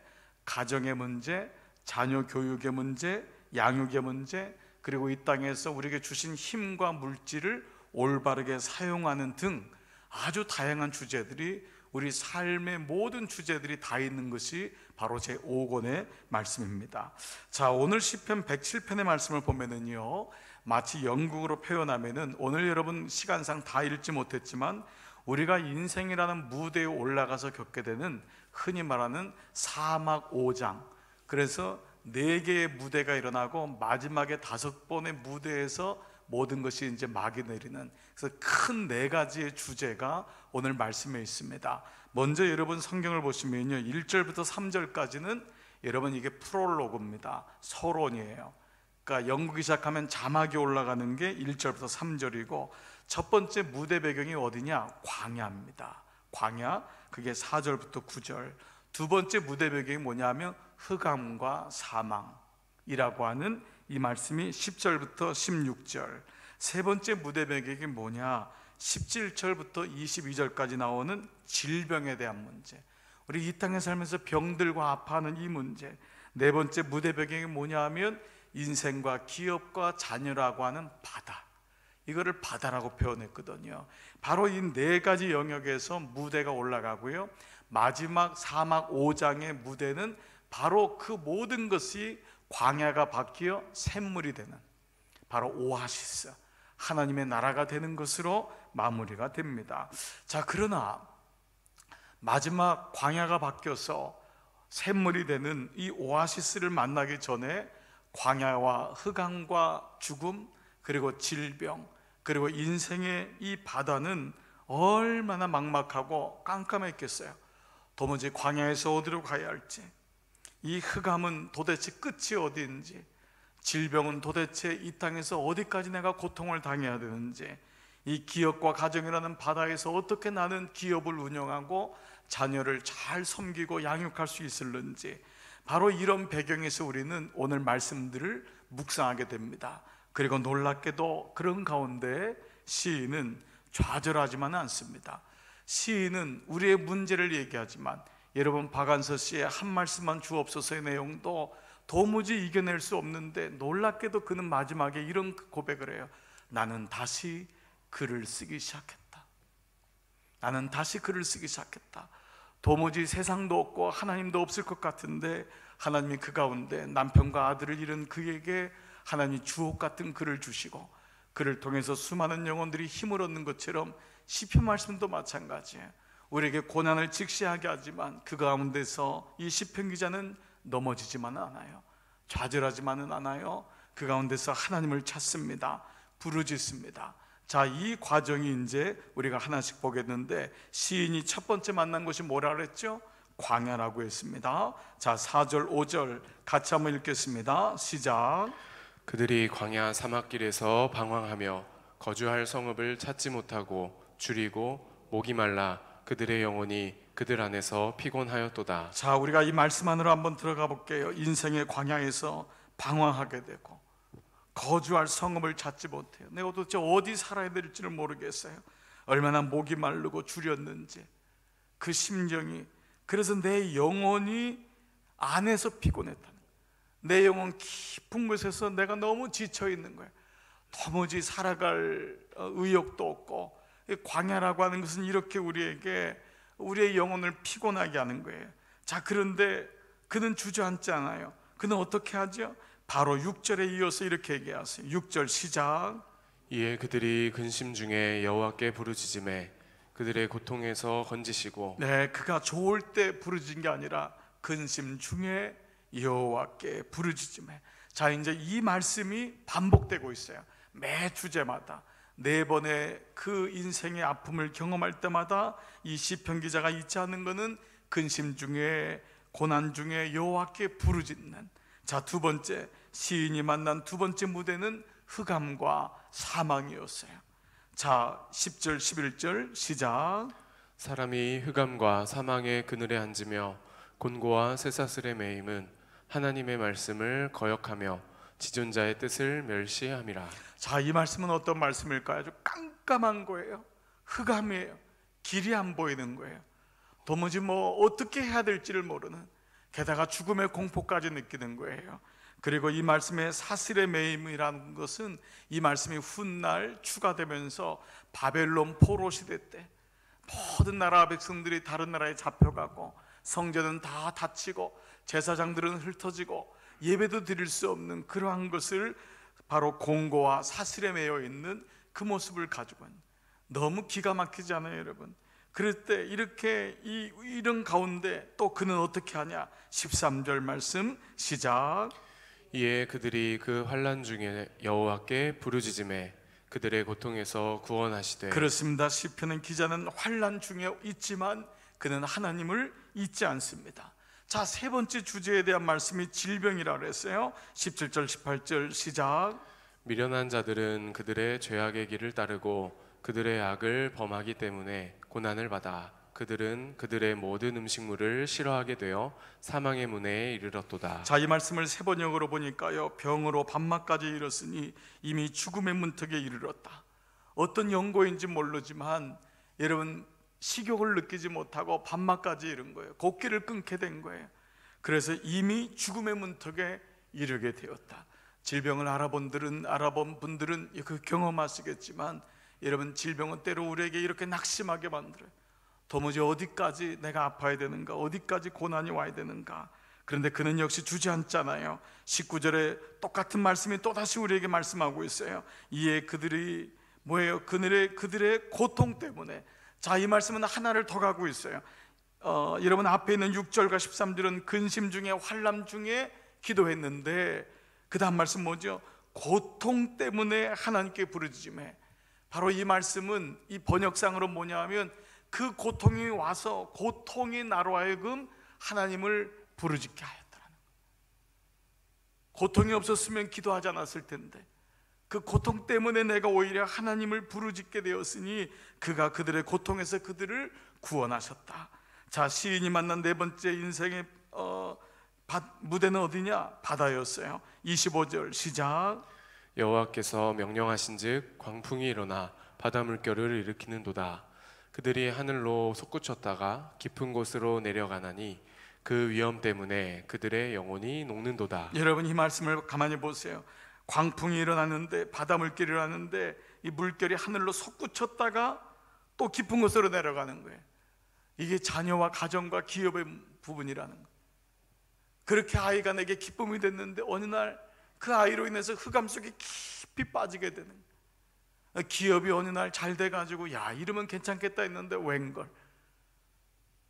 가정의 문제, 자녀 교육의 문제, 양육의 문제, 그리고 이 땅에서 우리에게 주신 힘과 물질을 올바르게 사용하는 등 아주 다양한 주제들이, 우리 삶의 모든 주제들이 다 있는 것이 바로 제 5권의 말씀입니다. 자, 오늘 시편 107편의 말씀을 보면은요, 마치 영국으로 표현하면은, 오늘 여러분 시간상 다 읽지 못했지만 우리가 인생이라는 무대에 올라가서 겪게 되는 흔히 말하는 사막 5장, 그래서 4개의 무대가 일어나고 마지막에 5번의 무대에서 모든 것이 이제 막이 내리는, 그래서 큰 4가지의 주제가 오늘 말씀에 있습니다. 먼저 여러분 성경을 보시면요, 1절부터 3절까지는 여러분 이게 프롤로그입니다. 서론이에요. 그러니까 영국이 시작하면 자막이 올라가는 게 1절부터 3절이고, 첫 번째 무대 배경이 어디냐? 광야입니다. 광야, 그게 4절부터 9절. 두 번째 무대 배경이 뭐냐면 흑암과 사망이라고 하는 이 말씀이 10절부터 16절. 세 번째 무대 배경이 뭐냐? 17절부터 22절까지 나오는 질병에 대한 문제. 우리 이 땅에 살면서 병들과 아파하는 이 문제, 네 번째 무대 배경이 뭐냐 하면 인생과 기업과 자녀라고 하는 바다, 이거를 바다라고 표현했거든요. 바로 이 네 가지 영역에서 무대가 올라가고요, 마지막 사막 5장의 무대는 바로 그 모든 것이 광야가 바뀌어 샘물이 되는, 바로 오아시스, 하나님의 나라가 되는 것으로 마무리가 됩니다. 자, 그러나 마지막 광야가 바뀌어서 샘물이 되는 이 오아시스를 만나기 전에 광야와 흑암과 죽음, 그리고 질병, 그리고 인생의 이 바다는 얼마나 막막하고 깜깜했겠어요. 도무지 광야에서 어디로 가야 할지, 이 흑암은 도대체 끝이 어디인지, 질병은 도대체 이 땅에서 어디까지 내가 고통을 당해야 되는지, 이 기업과 가정이라는 바다에서 어떻게 나는 기업을 운영하고 자녀를 잘 섬기고 양육할 수 있을는지, 바로 이런 배경에서 우리는 오늘 말씀들을 묵상하게 됩니다. 그리고 놀랍게도 그런 가운데 시인은 좌절하지만 않습니다. 시인은 우리의 문제를 얘기하지만, 여러분 박안서 씨의 한 말씀만 주옵소서의 내용도 도무지 이겨낼 수 없는데, 놀랍게도 그는 마지막에 이런 고백을 해요. 나는 다시 글을 쓰기 시작했다. 나는 다시 글을 쓰기 시작했다. 도무지 세상도 없고 하나님도 없을 것 같은데, 하나님이 그 가운데 남편과 아들을 잃은 그에게 하나님이 주옥 같은 글을 주시고, 그를 통해서 수많은 영혼들이 힘을 얻는 것처럼 시편 말씀도 마찬가지예요. 우리에게 고난을 직시하게 하지만 그 가운데서 이 시편 기자는 넘어지지만은 않아요. 좌절하지만은 않아요. 그 가운데서 하나님을 찾습니다. 부르짖습니다. 자, 이 과정이 이제 우리가 하나씩 보겠는데, 시인이 첫 번째 만난 것이 뭐라 그랬죠? 광야라고 했습니다. 자, 4절 5절 같이 한번 읽겠습니다. 시작. 그들이 광야 사막길에서 방황하며 거주할 성읍을 찾지 못하고 줄이고 목이 말라 그들의 영혼이 그들 안에서 피곤하였도다. 자, 우리가 이 말씀 안으로 한번 들어가 볼게요. 인생의 광야에서 방황하게 되고 거주할 성읍을 찾지 못해요. 내가 도대체 어디 살아야 될지를 모르겠어요. 얼마나 목이 마르고 줄였는지 그 심정이, 그래서 내 영혼이 안에서 피곤했다는 거예요. 내 영혼 깊은 곳에서 내가 너무 지쳐 있는 거예요. 도무지 살아갈 의욕도 없고, 광야라고 하는 것은 이렇게 우리의 영혼을 피곤하게 하는 거예요. 자, 그런데 그는 주저앉지 않아요. 그는 어떻게 하죠? 바로 6절에 이어서 이렇게 얘기하세요. 6절 시작. 이에 그들이 근심 중에 여호와께 부르짖음에 그들의 고통에서 건지시고. 네, 그가 좋을 때 부르짖은 게 아니라 근심 중에 여호와께 부르짖음에. 자, 이제 이 말씀이 반복되고 있어요. 매 주제마다 네 번의 그 인생의 아픔을 경험할 때마다 이 시편 기자가 잊지 않는 것은 근심 중에, 고난 중에 여호와께 부르짖는. 자, 두 번째 시인이 만난 두 번째 무대는 흑암과 사망이었어요. 자, 10절 11절 시작. 사람이 흑암과 사망의 그늘에 앉으며 곤고와 쇠사슬의 매임은 하나님의 말씀을 거역하며 지존자의 뜻을 멸시함이라. 자, 이 말씀은 어떤 말씀일까요? 아주 깜깜한 거예요. 흑암이에요. 길이 안 보이는 거예요. 도무지 어떻게 해야 될지를 모르는, 게다가 죽음의 공포까지 느끼는 거예요. 그리고 이 말씀의 사슬의 매임이라는 것은 이 말씀이 훗날 추가되면서 바벨론 포로 시대 때 모든 나라 백성들이 다른 나라에 잡혀가고 성전은 다 닫히고 제사장들은 흩어지고 예배도 드릴 수 없는 그러한 것을 바로 공고와 사슬에 매여 있는 그 모습을 가지고 있는, 너무 기가 막히지 않아요, 여러분? 그럴 때 이런 가운데 또 그는 어떻게 하냐? 13절 말씀 시작. 이에 그들이 그 환난 중에 여호와께 부르짖음에 그들의 고통에서 구원하시되. 그렇습니다. 시편의 기자는 환난 중에 있지만 그는 하나님을 잊지 않습니다. 자, 세 번째 주제에 대한 말씀이 질병이라 그랬어요. 17절 18절 시작. 미련한 자들은 그들의 죄악의 길을 따르고 그들의 악을 범하기 때문에 고난을 받아 그들은 그들의 모든 음식물을 싫어하게 되어 사망의 문에 이르렀도다. 자, 이 말씀을 세 번역으로 보니까요, 병으로 밤낮까지 이르렀으니 이미 죽음의 문턱에 이르렀다. 어떤 연고인지 모르지만 여러분, 식욕을 느끼지 못하고 밤낮까지 이른 거예요. 곡기를 끊게 된 거예요. 그래서 이미 죽음의 문턱에 이르게 되었다. 질병을 알아본 분들은 그 경험하시겠지만, 여러분, 질병은 때로 우리에게 이렇게 낙심하게 만들어요. 도무지 어디까지 내가 아파야 되는가, 어디까지 고난이 와야 되는가. 그런데 그는 역시 주저앉잖아요. 19절에 똑같은 말씀이 또다시 우리에게 말씀하고 있어요. 이에 그들이 뭐예요? 그들의 고통 때문에. 자, 이 말씀은 하나를 더 가고 있어요. 여러분, 앞에 있는 6절과 13절은 근심 중에, 환난 중에 기도했는데, 그 다음 말씀 뭐죠? 고통 때문에 하나님께 부르짖음에. 바로 이 말씀은 이 번역상으로 뭐냐 하면, 그 고통이 와서 고통이 나로 하여금 하나님을 부르짖게 하였다는 거예요. 고통이 없었으면 기도하지 않았을 텐데, 그 고통 때문에 내가 오히려 하나님을 부르짖게 되었으니 그가 그들의 고통에서 그들을 구원하셨다. 자, 시인이 만난 네 번째 인생의 무대는 어디냐? 바다였어요. 25절 시작. 여호와께서 명령하신즉 광풍이 일어나 바다 물결을 일으키는도다. 그들이 하늘로 솟구쳤다가 깊은 곳으로 내려가나니 그 위험 때문에 그들의 영혼이 녹는도다. 여러분, 이 말씀을 가만히 보세요. 광풍이 일어났는데, 바다 물결이 일어났는데, 이 물결이 하늘로 솟구쳤다가 또 깊은 곳으로 내려가는 거예요. 이게 자녀와 가정과 기업의 부분이라는 거예요. 그렇게 아이가 내게 기쁨이 됐는데 어느 날 그 아이로 인해서 흑암 속에 깊이 빠지게 되는 거예요. 기업이 어느 날 잘 돼가지고 야, 이러면 괜찮겠다 했는데 웬걸,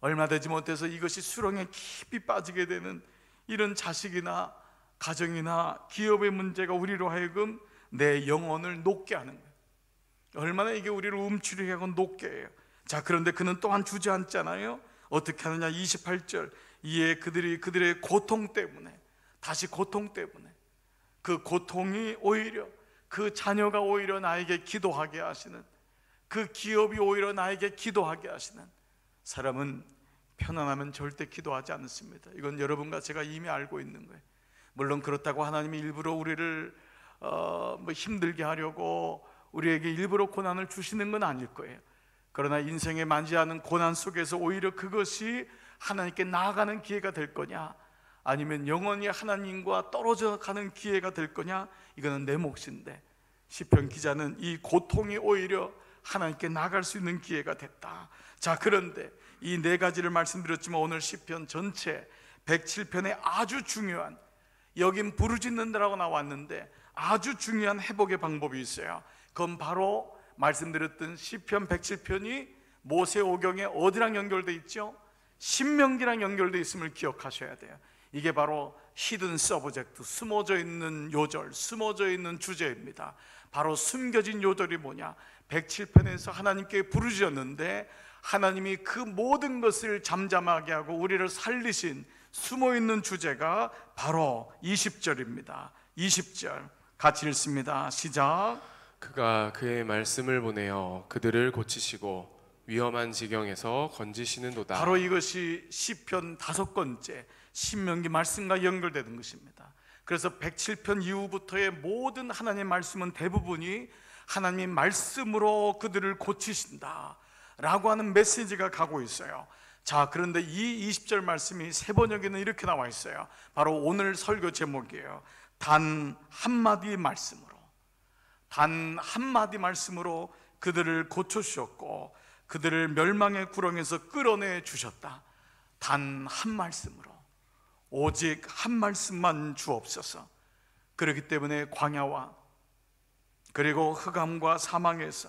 얼마 되지 못해서 이것이 수렁에 깊이 빠지게 되는 이런 자식이나 가정이나 기업의 문제가 우리로 하여금 내 영혼을 녹게 하는 거예요. 얼마나 이게 우리를 움츠리게 하고 녹게 해요. 자, 그런데 그는 또한 주저앉잖아요. 어떻게 하느냐? 28절. 이에 그들의 고통 때문에, 다시 고통 때문에, 그 고통이 오히려, 그 자녀가 오히려 나에게 기도하게 하시는, 그 기업이 오히려 나에게 기도하게 하시는. 사람은 편안하면 절대 기도하지 않습니다. 이건 여러분과 제가 이미 알고 있는 거예요. 물론 그렇다고 하나님이 일부러 우리를 힘들게 하려고 우리에게 일부러 고난을 주시는 건 아닐 거예요. 그러나 인생에 만지않은 고난 속에서 오히려 그것이 하나님께 나아가는 기회가 될 거냐, 아니면 영원히 하나님과 떨어져 가는 기회가 될 거냐, 이거는 내 몫인데, 시편 기자는 이 고통이 오히려 하나님께 나아갈 수 있는 기회가 됐다. 자, 그런데 이 네 가지를 말씀드렸지만 오늘 시편 전체 107편에 아주 중요한, 여긴 부르짖는다라고 나왔는데 아주 중요한 회복의 방법이 있어요. 그건 바로 말씀드렸던 시편 107편이 모세오경에 어디랑 연결되어 있죠? 신명기랑 연결되어 있음을 기억하셔야 돼요. 이게 바로 히든 서브젝트, 숨어져 있는 요절, 숨어져 있는 주제입니다. 바로 숨겨진 요절이 뭐냐? 107편에서 하나님께 부르짖었는데 하나님이 그 모든 것을 잠잠하게 하고 우리를 살리신 숨어있는 주제가 바로 20절입니다 20절 같이 읽습니다. 시작. 그가 그의 말씀을 보내어 그들을 고치시고 위험한 지경에서 건지시는도다. 바로 이것이 시편 5번째 신명기 말씀과 연결되는 것입니다. 그래서 107편 이후부터의 모든 하나님의 말씀은 대부분이 하나님 말씀으로 그들을 고치신다 라고 하는 메시지가 가고 있어요. 자, 그런데 이 20절 말씀이 세 번역에는 이렇게 나와 있어요. 바로 오늘 설교 제목이에요. 단 한마디 말씀으로, 단 한마디 말씀으로 그들을 고쳐주셨고 그들을 멸망의 구렁에서 끌어내 주셨다. 단 한 말씀으로, 오직 한 말씀만 주옵소서. 그렇기 때문에 광야와 그리고 흑암과 사망에서,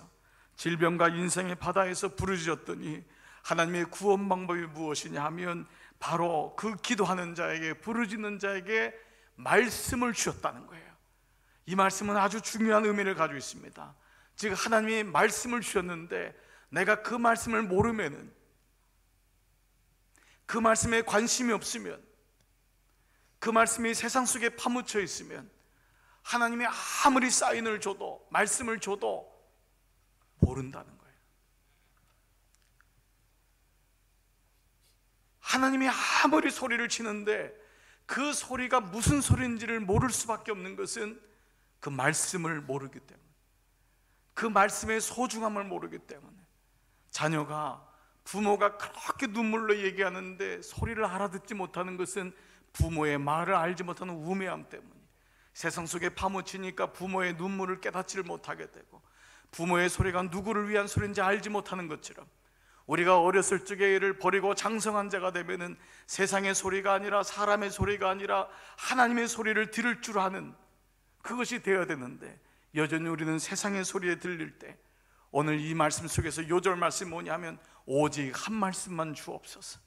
질병과 인생의 바다에서 부르짖었더니 하나님의 구원 방법이 무엇이냐 하면 바로 그 기도하는 자에게, 부르짖는 자에게 말씀을 주셨다는 거예요. 이 말씀은 아주 중요한 의미를 가지고 있습니다. 즉 하나님이 말씀을 주셨는데 내가 그 말씀을 모르면은, 그 말씀에 관심이 없으면, 그 말씀이 세상 속에 파묻혀 있으면 하나님이 아무리 사인을 줘도, 말씀을 줘도 모른다는 거예요. 하나님이 아무리 소리를 치는데 그 소리가 무슨 소리인지를 모를 수밖에 없는 것은 그 말씀을 모르기 때문에, 그 말씀의 소중함을 모르기 때문에. 자녀가, 부모가 그렇게 눈물로 얘기하는데 소리를 알아듣지 못하는 것은 부모의 말을 알지 못하는 우매함 때문에 세상 속에 파묻히니까 부모의 눈물을 깨닫지를 못하게 되고, 부모의 소리가 누구를 위한 소리인지 알지 못하는 것처럼 우리가 어렸을 적에 이를 버리고 장성한 자가 되면은 세상의 소리가 아니라 사람의 소리가 아니라 하나님의 소리를 들을 줄 아는 그것이 되어야 되는데, 여전히 우리는 세상의 소리에 들릴 때, 오늘 이 말씀 속에서 요절 말씀이 뭐냐면 오직 한 말씀만 주옵소서,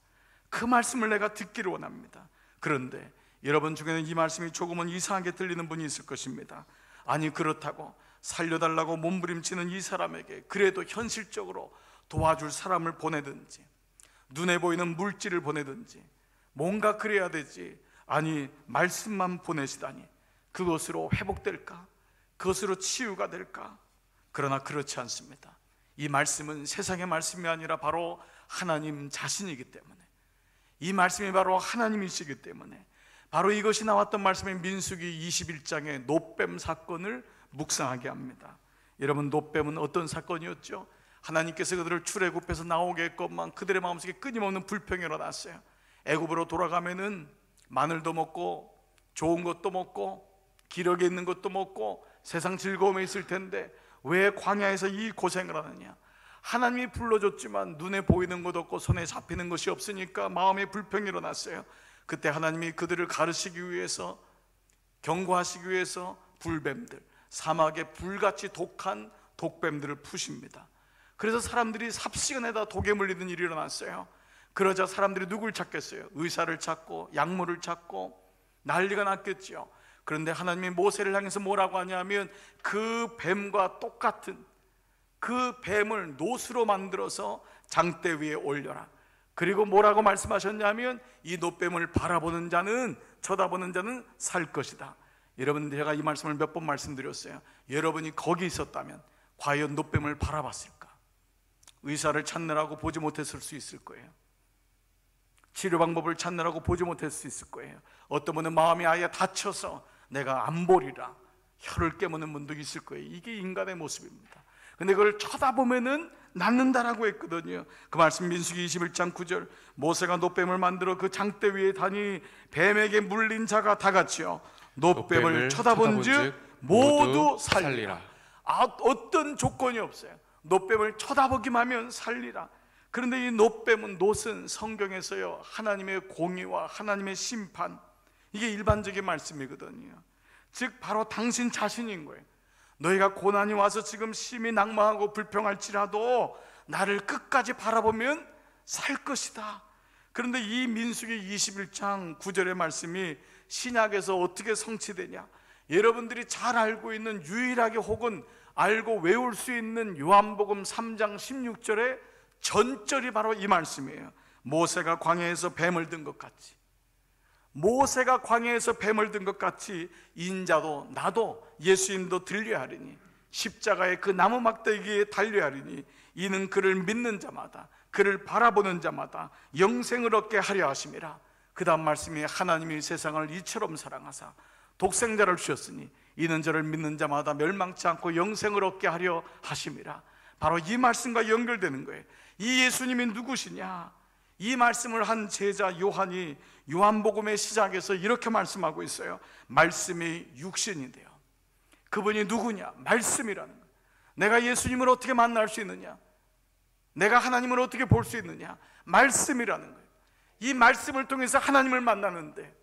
그 말씀을 내가 듣기를 원합니다. 그런데 여러분 중에는 이 말씀이 조금은 이상하게 들리는 분이 있을 것입니다. 아니, 그렇다고 살려달라고 몸부림치는 이 사람에게 그래도 현실적으로 도와줄 사람을 보내든지, 눈에 보이는 물질을 보내든지 뭔가 그래야 되지, 아니 말씀만 보내시다니 그것으로 회복될까? 그것으로 치유가 될까? 그러나 그렇지 않습니다. 이 말씀은 세상의 말씀이 아니라 바로 하나님 자신이기 때문에, 이 말씀이 바로 하나님이시기 때문에, 바로 이것이 나왔던 말씀인 민수기 21장의 놋뱀 사건을 묵상하게 합니다. 여러분, 놋뱀은 어떤 사건이었죠? 하나님께서 그들을 출애굽해서 나오게끔만 그들의 마음속에 끊임없는 불평이 일어났어요. 애굽으로 돌아가면은 마늘도 먹고 좋은 것도 먹고 기력에 있는 것도 먹고 세상 즐거움에 있을 텐데 왜 광야에서 이 고생을 하느냐? 하나님이 불러줬지만 눈에 보이는 것 없고 손에 잡히는 것이 없으니까 마음에 불평이 일어났어요. 그때 하나님이 그들을 가르치기 위해서, 경고하시기 위해서 불뱀들, 사막에 불같이 독한 독뱀들을 푸십니다. 그래서 사람들이 삽시간에다 독에 물리는 일이 일어났어요. 그러자 사람들이 누굴 찾겠어요? 의사를 찾고 약물을 찾고 난리가 났겠죠. 그런데 하나님이 모세를 향해서 뭐라고 하냐면 그 뱀과 똑같은 그 뱀을 놋으로 만들어서 장대 위에 올려라. 그리고 뭐라고 말씀하셨냐면 이 놋뱀을 바라보는 자는, 쳐다보는 자는 살 것이다. 여러분, 제가 이 말씀을 몇 번 말씀드렸어요. 여러분이 거기 있었다면 과연 놋뱀을 바라봤을까? 의사를 찾느라고 보지 못했을 수 있을 거예요. 치료 방법을 찾느라고 보지 못했을 수 있을 거예요. 어떤 분은 마음이 아예 다쳐서 내가 안 보리라 혀를 깨무는 분도 있을 거예요. 이게 인간의 모습입니다. 근데 그걸 쳐다보면은 낫는다라고 했거든요. 그 말씀 민수기 21장 9절, 모세가 놋뱀을 만들어 그 장대 위에 다니 뱀에게 물린 자가 다 같이요 놋뱀을 쳐다본즉 모두 살리라. 어떤 조건이 없어요. 놋뱀을 쳐다보기만 하면 살리라. 그런데 이 놋뱀은, 놋은 성경에서요 하나님의 공의와 하나님의 심판, 이게 일반적인 말씀이거든요. 즉 바로 당신 자신인 거예요. 너희가 고난이 와서 지금 심히 낙망하고 불평할지라도 나를 끝까지 바라보면 살 것이다. 그런데 이 민수기 21장 9절의 말씀이 신약에서 어떻게 성취되냐? 여러분들이 잘 알고 있는, 유일하게 혹은 알고 외울 수 있는 요한복음 3장 16절의 전절이 바로 이 말씀이에요. 모세가 광야에서 뱀을 든 것 같이, 모세가 광야에서 뱀을 든 것 같이 인자도 나도 예수님도 들려야 하리니, 십자가의 그 나무 막대기에 달려야 하리니 이는 그를 믿는 자마다, 그를 바라보는 자마다 영생을 얻게 하려 하심이라. 그 다음 말씀이 하나님이 세상을 이처럼 사랑하사 독생자를 주셨으니 이는 저를 믿는 자마다 멸망치 않고 영생을 얻게 하려 하심이라. 바로 이 말씀과 연결되는 거예요. 이 예수님이 누구시냐? 이 말씀을 한 제자 요한이 요한복음의 시작에서 이렇게 말씀하고 있어요. 말씀이 육신이 돼요. 그분이 누구냐? 말씀이라는 거예요. 내가 예수님을 어떻게 만날 수 있느냐? 내가 하나님을 어떻게 볼 수 있느냐? 말씀이라는 거예요. 이 말씀을 통해서 하나님을 만나는데,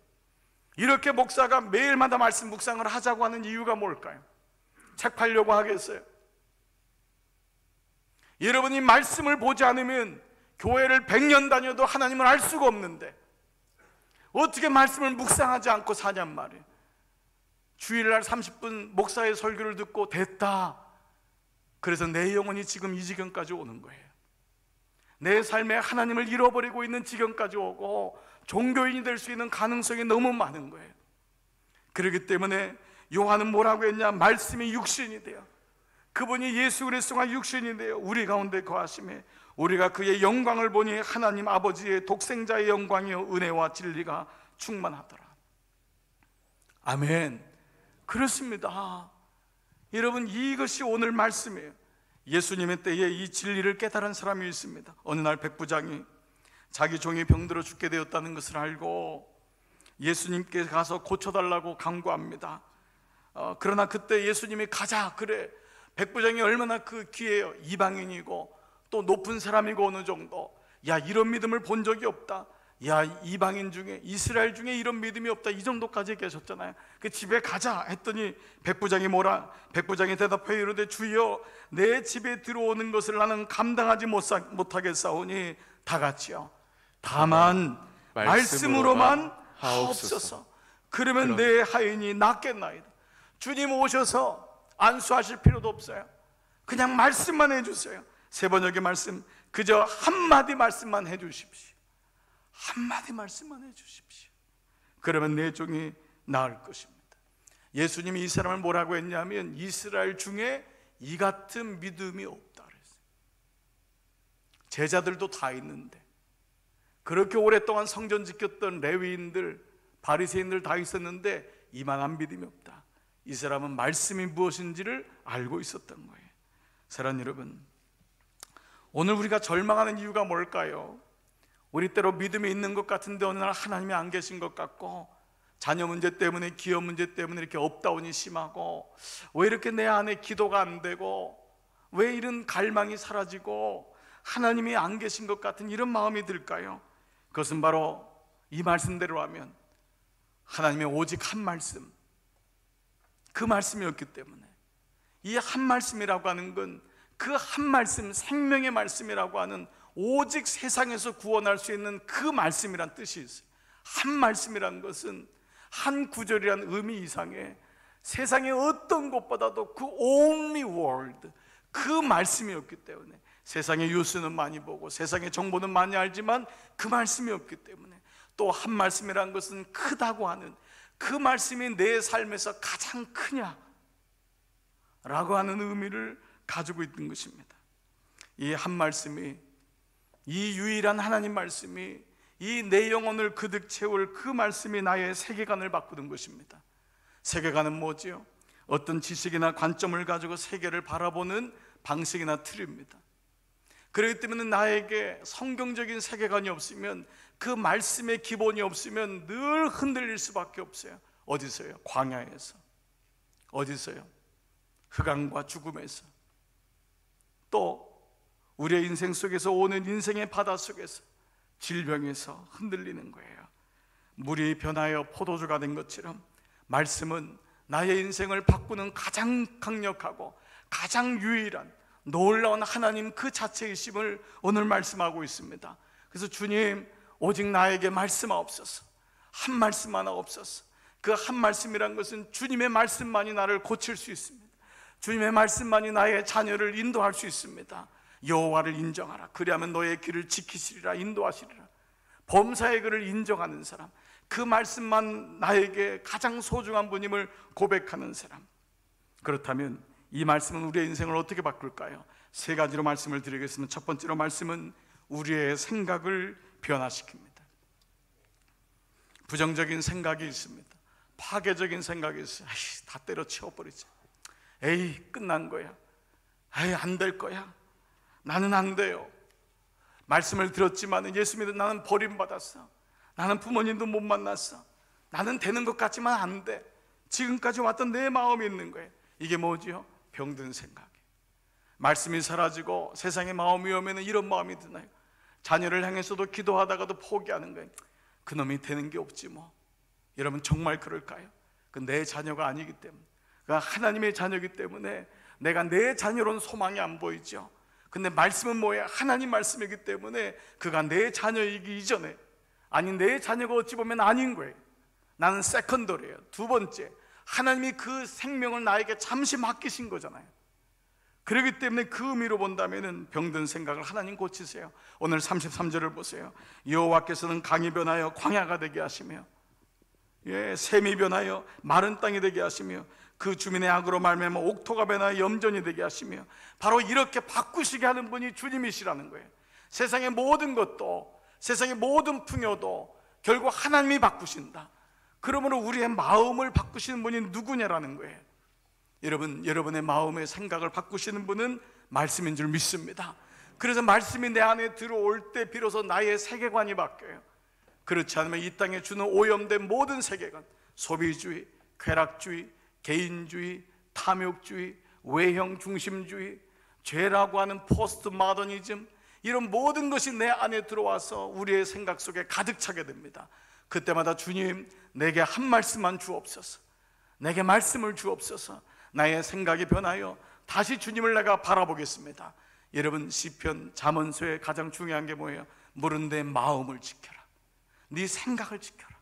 이렇게 목사가 매일마다 말씀 묵상을 하자고 하는 이유가 뭘까요? 책 팔려고 하겠어요? 여러분이 말씀을 보지 않으면 교회를 100년 다녀도 하나님을 알 수가 없는데 어떻게 말씀을 묵상하지 않고 사냔 말이에요. 주일날 30분 목사의 설교를 듣고 됐다, 그래서 내 영혼이 지금 이 지경까지 오는 거예요. 내 삶에 하나님을 잃어버리고 있는 지경까지 오고 종교인이 될 수 있는 가능성이 너무 많은 거예요. 그렇기 때문에 요한은 뭐라고 했냐? 말씀이 육신이 돼요. 그분이 예수 그리스도가 육신이 돼요. 우리 가운데 거하심에 우리가 그의 영광을 보니 하나님 아버지의 독생자의 영광이요 은혜와 진리가 충만하더라. 아멘. 그렇습니다. 여러분, 이것이 오늘 말씀이에요. 예수님의 때에 이 진리를 깨달은 사람이 있습니다. 어느 날 백부장이 자기 종이 병들어 죽게 되었다는 것을 알고 예수님께 가서 고쳐달라고 강구합니다. 그러나 그때 예수님이 가자, 그래. 백부장이 얼마나 그 귀해요. 이방인이고 또 높은 사람이고 어느 정도. 야, 이런 믿음을 본 적이 없다. 야, 이방인 중에, 이스라엘 중에 이런 믿음이 없다. 이 정도까지 계셨잖아요. 그 집에 가자 했더니 백부장이 대답하여 이르되 주여, 내 집에 들어오는 것을 나는 감당하지 못하겠사오니 다 같이요, 다만 말씀으로만 하옵소서. 그러면 내 하인이 낫겠나이다. 주님 오셔서 안수하실 필요도 없어요. 그냥 말씀만 해주세요. 세 번역의 말씀, 그저 한마디 말씀만 해주십시오. 한마디 말씀만 해주십시오. 그러면 내 종이 나을 것입니다. 예수님이 이 사람을 뭐라고 했냐면 이스라엘 중에 이 같은 믿음이 없다 그랬어요. 제자들도 다 있는데, 그렇게 오랫동안 성전 지켰던 레위인들, 바리새인들 다 있었는데 이만한 믿음이 없다. 이 사람은 말씀이 무엇인지를 알고 있었던 거예요. 사랑하는 여러분, 오늘 우리가 절망하는 이유가 뭘까요? 우리 때로 믿음이 있는 것 같은데 어느 날 하나님이 안 계신 것 같고, 자녀 문제 때문에, 기업 문제 때문에 이렇게 업다운이 심하고, 왜 이렇게 내 안에 기도가 안 되고, 왜 이런 갈망이 사라지고 하나님이 안 계신 것 같은 이런 마음이 들까요? 그것은 바로 이 말씀대로 하면 하나님의 오직 한 말씀, 그 말씀이었기 때문에. 이 한 말씀이라고 하는 건 그 한 말씀, 생명의 말씀이라고 하는, 오직 세상에서 구원할 수 있는 그 말씀이란 뜻이 있어요. 한 말씀이란 것은 한 구절이란 의미 이상의 세상의 어떤 것보다도 그 only word, 그 말씀이었기 때문에. 세상의 뉴스는 많이 보고 세상의 정보는 많이 알지만 그 말씀이 없기 때문에, 또 한 말씀이란 것은 크다고 하는 그 말씀이 내 삶에서 가장 크냐 라고 하는 의미를 가지고 있는 것입니다. 이 한 말씀이, 이 유일한 하나님 말씀이 이 내 영혼을 그득 채울 그 말씀이 나의 세계관을 바꾸는 것입니다. 세계관은 뭐지요? 어떤 지식이나 관점을 가지고 세계를 바라보는 방식이나 틀입니다. 그렇기 때문에 나에게 성경적인 세계관이 없으면, 그 말씀의 기본이 없으면 늘 흔들릴 수밖에 없어요. 어디서요? 광야에서. 어디서요? 흑암과 죽음에서. 또 우리의 인생 속에서 오는 인생의 바다 속에서, 질병에서 흔들리는 거예요. 물이 변하여 포도주가 된 것처럼 말씀은 나의 인생을 바꾸는 가장 강력하고 가장 유일한 놀라운 하나님 그 자체이심을 오늘 말씀하고 있습니다. 그래서 주님, 오직 나에게 말씀하옵소서. 한 말씀 하나 없어서. 그 한 말씀이란 것은 주님의 말씀만이 나를 고칠 수 있습니다. 주님의 말씀만이 나의 자녀를 인도할 수 있습니다. 여호와를 인정하라, 그리하면 너의 길을 지키시리라, 인도하시리라. 범사의 그를 인정하는 사람, 그 말씀만 나에게 가장 소중한 분임을 고백하는 사람. 그렇다면 이 말씀은 우리의 인생을 어떻게 바꿀까요? 세 가지로 말씀을 드리겠습니다. 첫 번째로 말씀은 우리의 생각을 변화시킵니다. 부정적인 생각이 있습니다. 파괴적인 생각이 있어요. 다 때려치워버리자. 에이, 끝난 거야. 에이, 안 될 거야. 나는 안 돼요. 말씀을 들었지만 예수 믿은 나는 버림받았어. 나는 부모님도 못 만났어. 나는 되는 것 같지만 안 돼. 지금까지 왔던 내 마음이 있는 거예요. 이게 뭐지요? 병든 생각. 말씀이 사라지고 세상의 마음이 오면 이런 마음이 드나요? 자녀를 향해서도 기도하다가도 포기하는 거예요. 그놈이 되는 게 없지 뭐. 여러분, 정말 그럴까요? 그 내 자녀가 아니기 때문에, 그가 하나님의 자녀이기 때문에 내가 내 자녀로는 소망이 안 보이죠. 근데 말씀은 뭐예요? 하나님 말씀이기 때문에 그가 내 자녀이기 이전에, 아니 내 자녀가 어찌 보면 아닌 거예요. 나는 세컨더리예요. 두 번째, 하나님이 그 생명을 나에게 잠시 맡기신 거잖아요. 그렇기 때문에 그 의미로 본다면 병든 생각을 하나님 고치세요. 오늘 33절을 보세요. 여호와께서는 강이 변하여 광야가 되게 하시며, 샘이 변하여 마른 땅이 되게 하시며, 그 주민의 악으로 말미암아 옥토가 변하여 염전이 되게 하시며. 바로 이렇게 바꾸시게 하는 분이 주님이시라는 거예요. 세상의 모든 것도, 세상의 모든 풍요도 결국 하나님이 바꾸신다. 그러므로 우리의 마음을 바꾸시는 분이 누구냐라는 거예요. 여러분, 여러분의 마음의 생각을 바꾸시는 분은 말씀인 줄 믿습니다. 그래서 말씀이 내 안에 들어올 때 비로소 나의 세계관이 바뀌어요. 그렇지 않으면 이 땅에 주는 오염된 모든 세계관, 소비주의, 쾌락주의, 개인주의, 탐욕주의, 외형 중심주의, 죄라고 하는 포스트 모더니즘, 이런 모든 것이 내 안에 들어와서 우리의 생각 속에 가득 차게 됩니다. 그때마다 주님, 내게 한 말씀만 주옵소서, 내게 말씀을 주옵소서. 나의 생각이 변하여 다시 주님을 내가 바라보겠습니다. 여러분, 시편 잠언서의 가장 중요한 게 뭐예요? 물은 내 마음을 지켜라. 네 생각을 지켜라.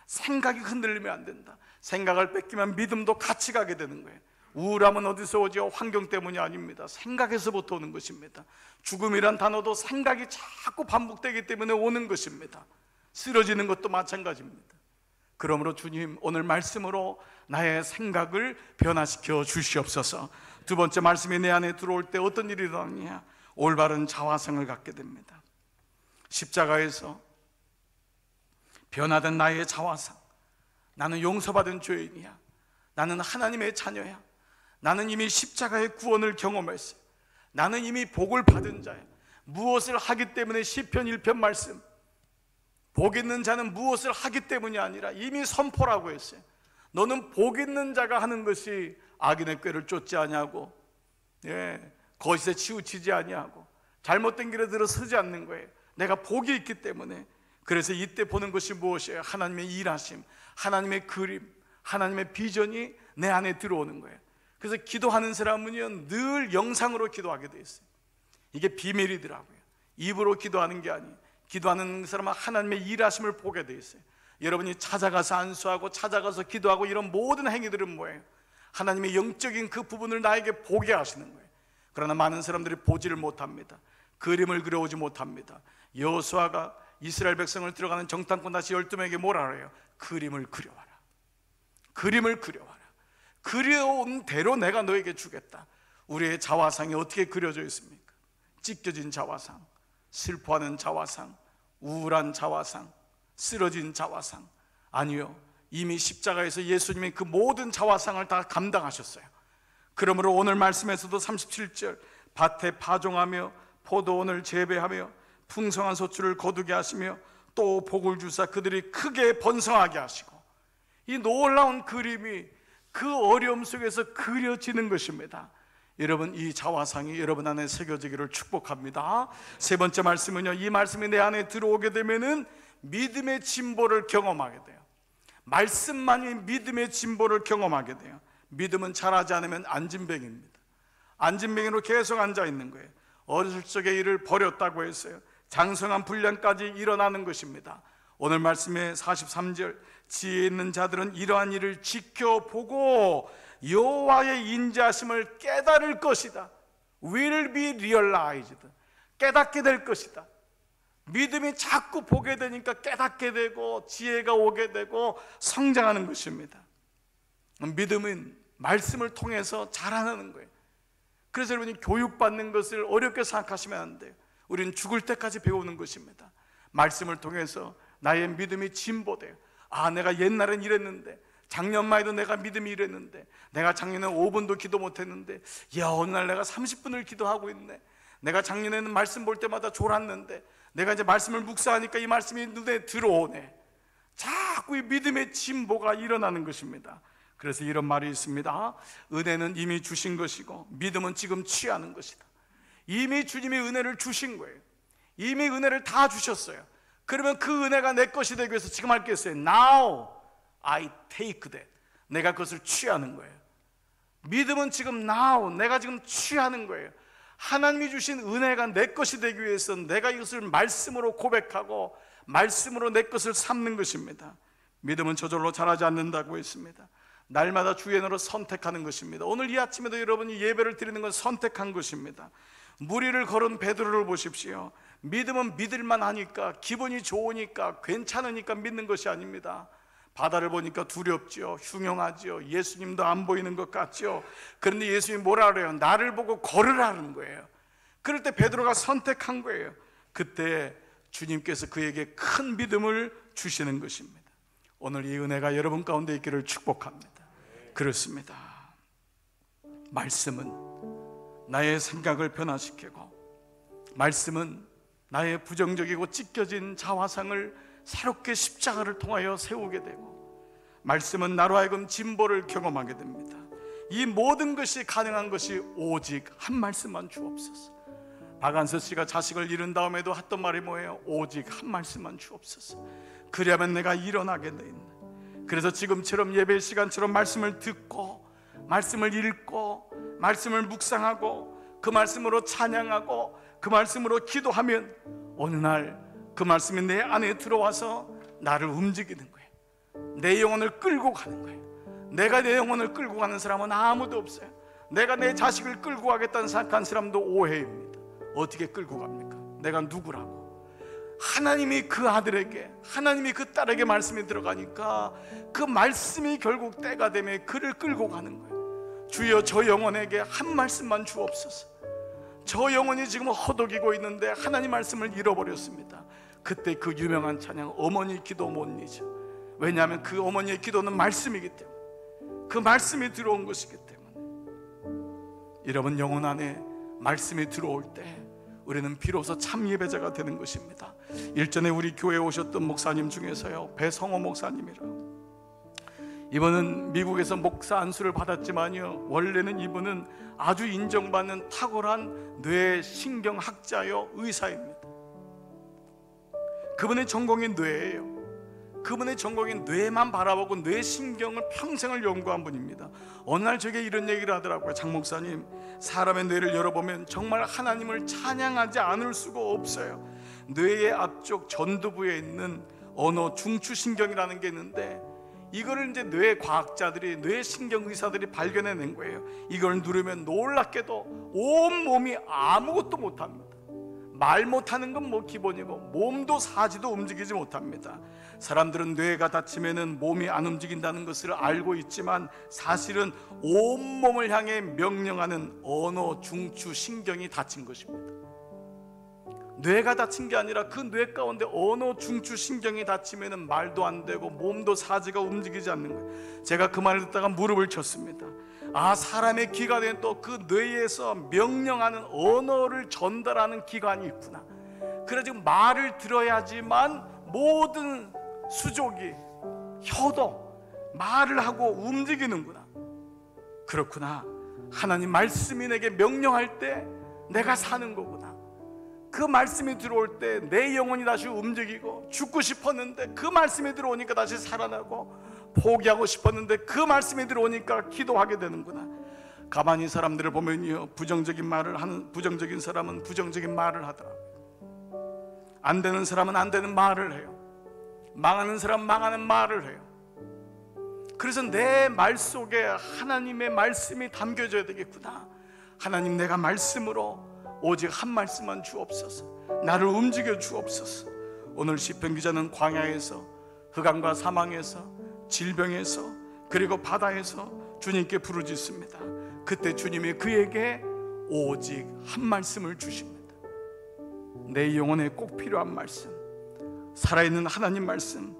생각이 흔들리면 안 된다. 생각을 뺏기면 믿음도 같이 가게 되는 거예요. 우울함은 어디서 오죠? 환경 때문이 아닙니다. 생각에서부터 오는 것입니다. 죽음이란 단어도 생각이 자꾸 반복되기 때문에 오는 것입니다. 쓰러지는 것도 마찬가지입니다. 그러므로 주님, 오늘 말씀으로 나의 생각을 변화시켜 주시옵소서. 두 번째 말씀이 내 안에 들어올 때 어떤 일이 일어나느냐? 올바른 자화상을 갖게 됩니다. 십자가에서 변화된 나의 자화상, 나는 용서받은 죄인이야, 나는 하나님의 자녀야, 나는 이미 십자가의 구원을 경험했어요, 나는 이미 복을 받은 자야. 무엇을 하기 때문에 시편 1편 말씀, 복 있는 자는 무엇을 하기 때문이 아니라 이미 선포라고 했어요. 너는 복 있는 자가 하는 것이 악인의 꾀를 쫓지 아니하고, 거짓에 치우치지 아니하고, 잘못된 길에 들어서지 않는 거예요. 내가 복이 있기 때문에. 그래서 이때 보는 것이 무엇이에요? 하나님의 일하심, 하나님의 그림, 하나님의 비전이 내 안에 들어오는 거예요. 그래서 기도하는 사람은요, 늘 영상으로 기도하게 돼 있어요. 이게 비밀이더라고요. 입으로 기도하는 게 아니에요. 기도하는 사람은 하나님의 일하심을 보게 돼 있어요. 여러분이 찾아가서 안수하고 찾아가서 기도하고 이런 모든 행위들은 뭐예요? 하나님의 영적인 그 부분을 나에게 보게 하시는 거예요. 그러나 많은 사람들이 보지를 못합니다. 그림을 그려오지 못합니다. 여호수아가 이스라엘 백성을 들어가는 정탐꾼 다시 12명에게 뭐라 그래요? 그림을 그려와라. 그림을 그려와라. 그려온 대로 내가 너에게 주겠다. 우리의 자화상이 어떻게 그려져 있습니까? 찢겨진 자화상, 슬퍼하는 자화상, 우울한 자화상, 쓰러진 자화상. 아니요, 이미 십자가에서 예수님이 그 모든 자화상을 다 감당하셨어요. 그러므로 오늘 말씀에서도 37절, 밭에 파종하며 포도원을 재배하며 풍성한 소출을 거두게 하시며 또 복을 주사 그들이 크게 번성하게 하시고, 이 놀라운 그림이 그 어려움 속에서 그려지는 것입니다. 여러분, 이 자화상이 여러분 안에 새겨지기를 축복합니다. 세 번째 말씀은요, 이 말씀이 내 안에 들어오게 되면은 믿음의 진보를 경험하게 돼요. 말씀만이 믿음의 진보를 경험하게 돼요. 믿음은 자라지 않으면 안진뱅입니다. 안진뱅이로 계속 앉아 있는 거예요. 어렸을 적의 일을 버렸다고 했어요. 장성한 분량까지 일어나는 것입니다. 오늘 말씀의 43절, 지혜 있는 자들은 이러한 일을 지켜보고 여호와의 인자하심을 깨달을 것이다. Will be realized. 깨닫게 될 것이다. 믿음이 자꾸 보게 되니까 깨닫게 되고 지혜가 오게 되고 성장하는 것입니다. 믿음은 말씀을 통해서 자라나는 거예요. 그래서 여러분이 교육받는 것을 어렵게 생각하시면 안 돼요. 우리는 죽을 때까지 배우는 것입니다. 말씀을 통해서 나의 믿음이 진보돼요. 아, 내가 옛날엔 이랬는데, 작년만 해도 내가 믿음이 이랬는데, 내가 작년에 5분도 기도 못했는데, 야, 어느 날 내가 30분을 기도하고 있네. 내가 작년에는 말씀 볼 때마다 졸았는데, 내가 이제 말씀을 묵상하니까 이 말씀이 눈에 들어오네. 자꾸 이 믿음의 진보가 일어나는 것입니다. 그래서 이런 말이 있습니다. 은혜는 이미 주신 것이고 믿음은 지금 취하는 것이다. 이미 주님이 은혜를 주신 거예요. 이미 은혜를 다 주셨어요. 그러면 그 은혜가 내 것이 되기 위해서 지금 할 게 있어요. Now I take that. 내가 그것을 취하는 거예요. 믿음은 지금 now, 내가 지금 취하는 거예요. 하나님이 주신 은혜가 내 것이 되기 위해서 내가 이것을 말씀으로 고백하고 말씀으로 내 것을 삼는 것입니다. 믿음은 저절로 자라지 않는다고 했습니다. 날마다 주의 은혜로 선택하는 것입니다. 오늘 이 아침에도 여러분이 예배를 드리는 건 선택한 것입니다. 무리를 걸은 베드로를 보십시오. 믿음은 믿을만 하니까, 기분이 좋으니까, 괜찮으니까 믿는 것이 아닙니다. 바다를 보니까 두렵죠. 흉흉하죠. 예수님도 안 보이는 것 같죠. 그런데 예수님이 뭐라 그래요? 나를 보고 걸으라는 거예요. 그럴 때 베드로가 선택한 거예요. 그때 주님께서 그에게 큰 믿음을 주시는 것입니다. 오늘 이 은혜가 여러분 가운데 있기를 축복합니다. 그렇습니다. 말씀은 나의 생각을 변화시키고, 말씀은 나의 부정적이고 찢겨진 자화상을 새롭게 십자가를 통하여 세우게 되고, 말씀은 나로 하여금 진보를 경험하게 됩니다. 이 모든 것이 가능한 것이 오직 한 말씀만 주옵소서. 박한서 씨가 자식을 잃은 다음에도 했던 말이 뭐예요? 오직 한 말씀만 주옵소서. 그리하면 내가 일어나게 되있네. 그래서 지금처럼 예배 시간처럼 말씀을 듣고, 말씀을 읽고, 말씀을 묵상하고, 그 말씀으로 찬양하고, 그 말씀으로 기도하면 어느 날 그 말씀이 내 안에 들어와서 나를 움직이는 거예요. 내 영혼을 끌고 가는 거예요. 내가 내 영혼을 끌고 가는 사람은 아무도 없어요. 내가 내 자식을 끌고 가겠다는 생각한 사람도 오해입니다. 어떻게 끌고 갑니까? 내가 누구라고? 하나님이 그 아들에게, 하나님이 그 딸에게 말씀이 들어가니까 그 말씀이 결국 때가 되면 그를 끌고 가는 거예요. 주여, 저 영혼에게 한 말씀만 주옵소서. 저 영혼이 지금 허덕이고 있는데 하나님 말씀을 잃어버렸습니다. 그때 그 유명한 찬양, 어머니 기도 못 잊어. 왜냐하면 그 어머니의 기도는 말씀이기 때문에, 그 말씀이 들어온 것이기 때문에. 여러분, 영혼 안에 말씀이 들어올 때 우리는 비로소 참 예배자가 되는 것입니다. 일전에 우리 교회에 오셨던 목사님 중에서요, 배성호 목사님이라고, 이분은 미국에서 목사 안수를 받았지만요, 원래는 이분은 아주 인정받는 탁월한 뇌신경학자요 의사입니다. 그분의 전공이 뇌예요. 그분의 전공이 뇌만 바라보고 뇌신경을 평생을 연구한 분입니다. 어느 날 저에게 이런 얘기를 하더라고요. 장 목사님, 사람의 뇌를 열어보면 정말 하나님을 찬양하지 않을 수가 없어요. 뇌의 앞쪽 전두부에 있는 언어 중추신경이라는 게 있는데, 이거를 이제 뇌 과학자들이, 뇌신경 의사들이 발견해낸 거예요. 이걸 누르면 놀랍게도 온 몸이 아무것도 못합니다. 말 못하는 건 뭐 기본이고, 몸도 사지도 움직이지 못합니다. 사람들은 뇌가 다치면은 몸이 안 움직인다는 것을 알고 있지만, 사실은 온몸을 향해 명령하는 언어 중추 신경이 다친 것입니다. 뇌가 다친 게 아니라 그 뇌 가운데 언어 중추 신경이 다치면은 말도 안 되고 몸도 사지가 움직이지 않는 거예요. 제가 그 말을 듣다가 무릎을 쳤습니다. 아, 사람의 기가 된 또 그 뇌에서 명령하는 언어를 전달하는 기관이 있구나. 그래서 말을 들어야지만 모든 수족이, 혀도 말을 하고 움직이는구나. 그렇구나. 하나님 말씀이 내게 명령할 때 내가 사는 거구나. 그 말씀이 들어올 때 내 영혼이 다시 움직이고, 죽고 싶었는데 그 말씀이 들어오니까 다시 살아나고, 포기하고 싶었는데 그 말씀이 들어오니까 기도하게 되는구나. 가만히 사람들을 보면요, 부정적인 말을 하는, 부정적인 사람은 부정적인 말을 하더라고요. 안 되는 사람은 안 되는 말을 해요. 망하는 사람은 망하는 말을 해요. 그래서 내 말 속에 하나님의 말씀이 담겨져야 되겠구나. 하나님, 내가 말씀으로 오직 한 말씀만 주옵소서. 나를 움직여 주옵소서. 오늘 시편 기자는 광야에서, 흑암과 사망에서, 질병에서, 그리고 바다에서 주님께 부르짖습니다. 그때 주님이 그에게 오직 한 말씀을 주십니다. 내 영혼에 꼭 필요한 말씀, 살아있는 하나님 말씀,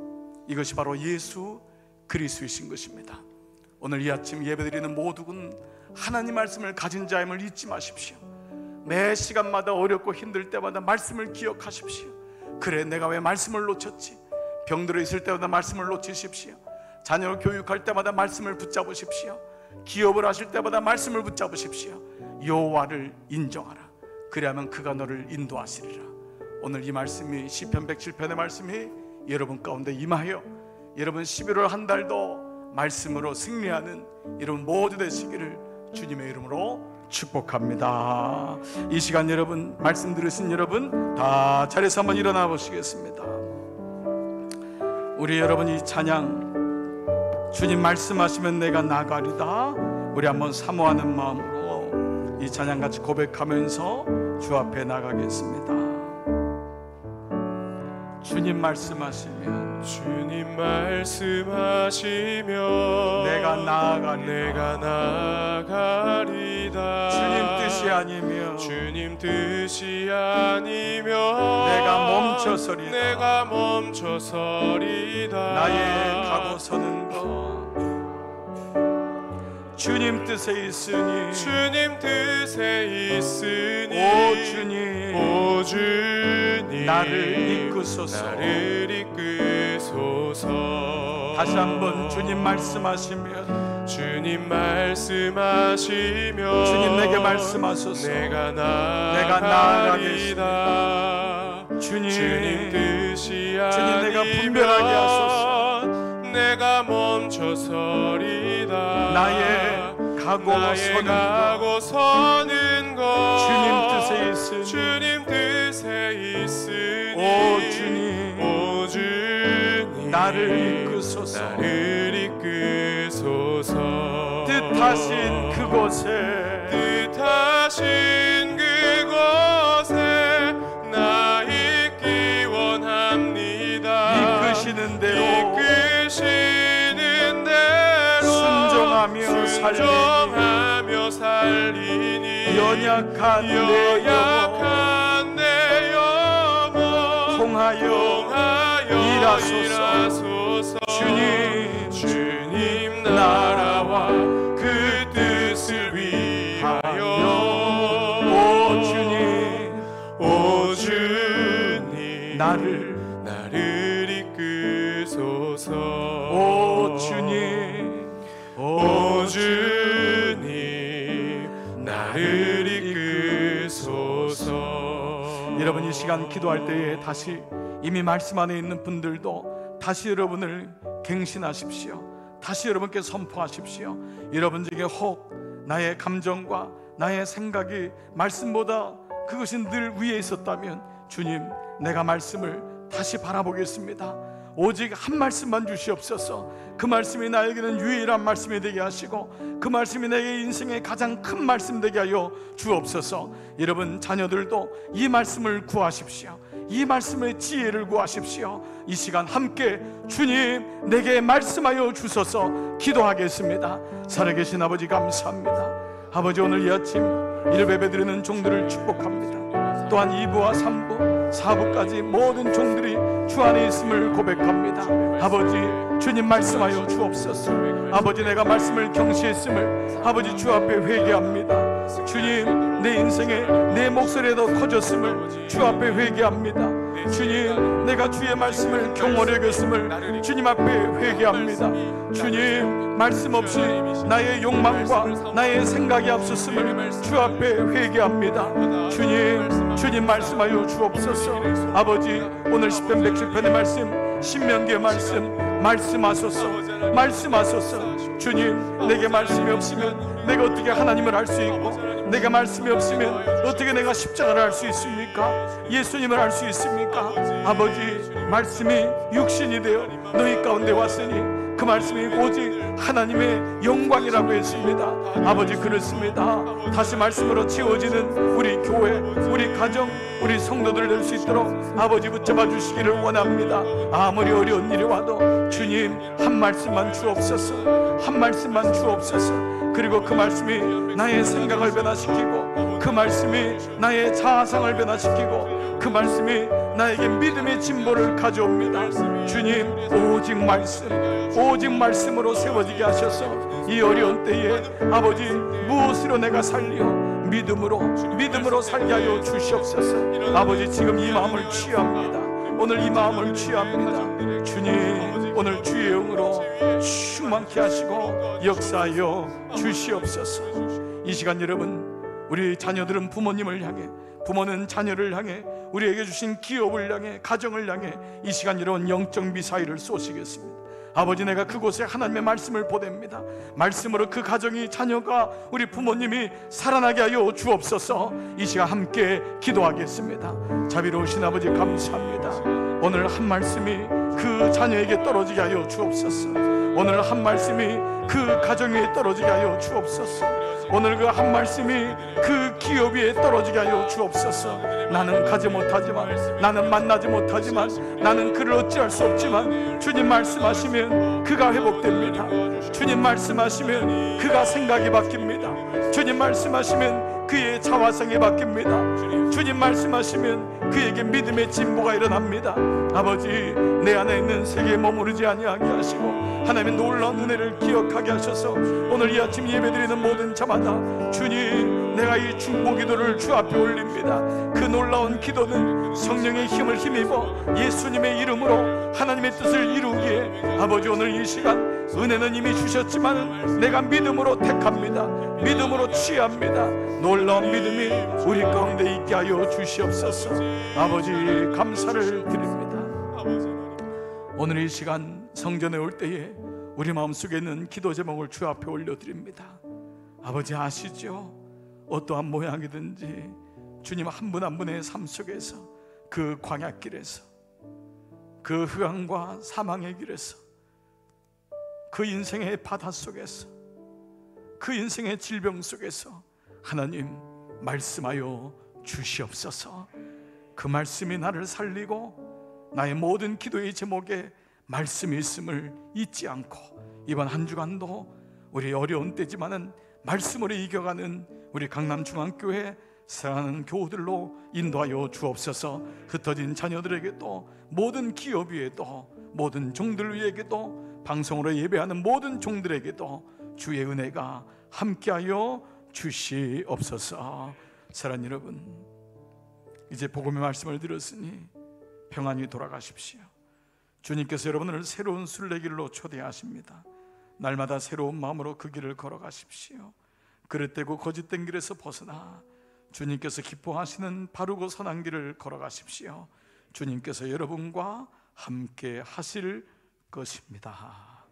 이것이 바로 예수 그리스도이신 것입니다. 오늘 이 아침 예배드리는 모두는 하나님 말씀을 가진 자임을 잊지 마십시오. 매 시간마다 어렵고 힘들 때마다 말씀을 기억하십시오. 그래, 내가 왜 말씀을 놓쳤지? 병들어 있을 때마다 말씀을 놓치십시오. 자녀를 교육할 때마다 말씀을 붙잡으십시오. 기업을 하실 때마다 말씀을 붙잡으십시오. 여호와를 인정하라. 그래야만 그가 너를 인도하시리라. 오늘 이 말씀이, 시편 107편의 말씀이 여러분 가운데 임하여 여러분 11월 한 달도 말씀으로 승리하는 여러분 모두 되시기를 주님의 이름으로 축복합니다. 이 시간 여러분, 말씀 들으신 여러분 다 자리에서 한번 일어나 보시겠습니다. 우리 여러분, 이 찬양, 주님 말씀하시면 내가 나가리다, 우리 한번 사모하는 마음으로 이 찬양 같이 고백하면서 주 앞에 나가겠습니다. 주님 말씀하시면, 주님 말씀하시면 내가 나아가리다. 내가 나아가리다. 주님 뜻이 아니면, 주님 뜻이 아니면 내가 멈춰서리다. 내가 멈춰서리다. 나의 가고 서는 것, 주님 뜻에 있으니 주님 뜻에 있으니 오 주님 오 주님 나를 이끄소서. 나를 이끄소서. 다시 한번 주님 말씀하시면 주님 말씀하시면 주님 내게 말씀하소서. 내가 나아가겠습니다. 주님 뜻이 아니면 주님 내가 분별하게 하소서. 내가 멈춰서리다. 나의 가고 서는 것 주님 뜻에 있으니 주님 뜻에 있으니 오 주님 나를 이끄소서. 나를 이끄소서. 뜻하신 그곳에 나 있기 원합니다. 이끄시는 대로 순종하며 살리니 연약한 내 영혼 통하여 일하소서. 주님 나라와 그 뜻을 위하여 오 주님 나를 이끄소서. 오 주님 나를 이끄소서. 여러분 이 시간 기도할 때에 다시 이미 말씀 안에 있는 분들도 다시 여러분을 갱신하십시오. 다시 여러분께 선포하십시오. 여러분 중에 혹 나의 감정과 나의 생각이 말씀보다 그것이 늘 위에 있었다면 주님 내가 말씀을 다시 바라보겠습니다. 오직 한 말씀만 주시옵소서. 그 말씀이 나에게는 유일한 말씀이 되게 하시고 그 말씀이 내 인생의 가장 큰 말씀 되게 하여 주옵소서. 여러분 자녀들도 이 말씀을 구하십시오. 이 말씀의 지혜를 구하십시오. 이 시간 함께 주님 내게 말씀하여 주소서 기도하겠습니다. 살아계신 아버지 감사합니다. 아버지 오늘 이 아침 일베베 드리는 종들을 축복합니다. 또한 2부와 3부 4부까지 모든 종들이 주 안에 있음을 고백합니다. 아버지 주님 말씀하여 주옵소서. 아버지 내가 말씀을 경시했음을 아버지 주 앞에 회개합니다. 주님 내 인생에 내 목소리에 더 커졌음을 주 앞에 회개합니다. 주님 내가 주의 말씀을 경홀히 여겼음을 주님 앞에 회개합니다. 주님 말씀 없이 나의 욕망과 나의 생각이 앞섰음을 주 앞에 회개합니다. 주님 말씀하여 주옵소서. 아버지 오늘 10편 110편의 말씀 신명기의 말씀하소서. 주님 내게 말씀이 없으면 내가 어떻게 하나님을 알 수 있고 내가 말씀이 없으면 어떻게 내가 십자가를 알 수 있습니까? 예수님을 알 수 있습니까? 아버지 말씀이 육신이 되어 너희 가운데 왔으니 그 말씀이 오직 하나님의 영광이라고 했습니다. 아버지 그렇습니다. 다시 말씀으로 채워지는 우리 교회, 우리 가정, 우리 성도들 될 수 있도록 아버지 붙잡아 주시기를 원합니다. 아무리 어려운 일이 와도 주님 한 말씀만 주옵소서. 한 말씀만 주옵소서. 그리고 그 말씀이 나의 생각을 변화시키고 그 말씀이 나의 자아상을 변화시키고 그 말씀이 나에게 믿음의 진보를 가져옵니다. 주님 오직 말씀으로 세워지게 하셔서 이 어려운 때에 아버지 무엇으로 내가 살려 믿음으로 살게 하여 주시옵소서. 아버지 지금 이 마음을 취합니다. 오늘 이 마음을 취합니다. 주님 오늘 주의 영으로 충만케 하시고 역사하여 주시옵소서. 이 시간 여러분 우리 자녀들은 부모님을 향해 부모는 자녀를 향해 우리에게 주신 기업을 향해 가정을 향해 이 시간 여러분 영적 미사일을 쏘시겠습니다. 아버지 내가 그곳에 하나님의 말씀을 보냅니다. 말씀으로 그 가정이 자녀가 우리 부모님이 살아나게 하여 주옵소서. 이 시간 함께 기도하겠습니다. 자비로우신 아버지 감사합니다. 오늘 한 말씀이 그 자녀에게 떨어지게 하여 주옵소서. 오늘 한 말씀이 그 가정 위에 떨어지게 하여 주옵소서. 오늘 그 한 말씀이 그 기업 위에 떨어지게 하여 주옵소서. 나는 가지 못하지만 나는 만나지 못하지만 나는 그를 어찌할 수 없지만 주님 말씀하시면 그가 회복됩니다. 주님 말씀하시면 그가 생각이 바뀝니다. 주님 말씀하시면 그의 자화성이 바뀝니다. 주님 말씀하시면 그에게 믿음의 진보가 일어납니다. 아버지, 내 안에 있는 세계에 머무르지 아니하게 하시고 하나님의 놀라운 은혜를 기억하게 하셔서 오늘 이 아침 예배드리는 모든 자마다 주님, 내가 이 중보 기도를 주 앞에 올립니다. 그 놀라운 기도는 성령의 힘을 힘입어 예수님의 이름으로 하나님의 뜻을 이루기에 아버지, 오늘 이 시간 은혜는 이미 주셨지만 내가 믿음으로 택합니다. 믿음으로 취합니다. 놀라운 믿음이 우리 가운데 있게 하여 주시옵소서. 아버지, 감사를 드립니다. 오늘 이 시간 성전에 올 때에 우리 마음속에 있는 기도 제목을 주 앞에 올려드립니다. 아버지, 아시죠? 어떠한 모양이든지 주님 한 분 한 분의 삶 속에서, 그 광야길에서, 그 흑암과 사망의 길에서, 그 인생의 바닷속에서, 그 인생의 질병 속에서 하나님 말씀하여 주시옵소서. 그 말씀이 나를 살리고 나의 모든 기도의 제목에 말씀이 있음을 잊지 않고 이번 한 주간도 우리 어려운 때지만은 말씀으로 이겨가는 우리 강남중앙교회 사랑하는 교우들로 인도하여 주옵소서. 흩어진 자녀들에게도, 모든 기업 위에도, 모든 종들 위에게도, 방송으로 예배하는 모든 종들에게도 주의 은혜가 함께하여 주시옵소서. 사랑하는 여러분, 이제 복음의 말씀을 들었으니 평안히 돌아가십시오. 주님께서 여러분을 새로운 순례길로 초대하십니다. 날마다 새로운 마음으로 그 길을 걸어가십시오. 그릇되고 거짓된 길에서 벗어나 주님께서 기뻐하시는 바르고 선한 길을 걸어가십시오. 주님께서 여러분과 함께 하실 것입니다.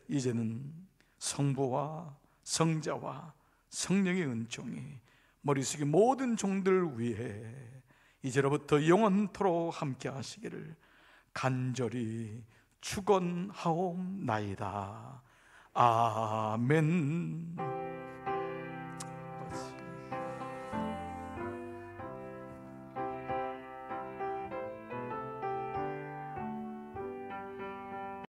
이제는 성부와 성자와 성령의 은총이 머릿속의 모든 종들 위해 이제로부터 영원토록 함께 하시기를 간절히 축원하옵나이다. 아멘.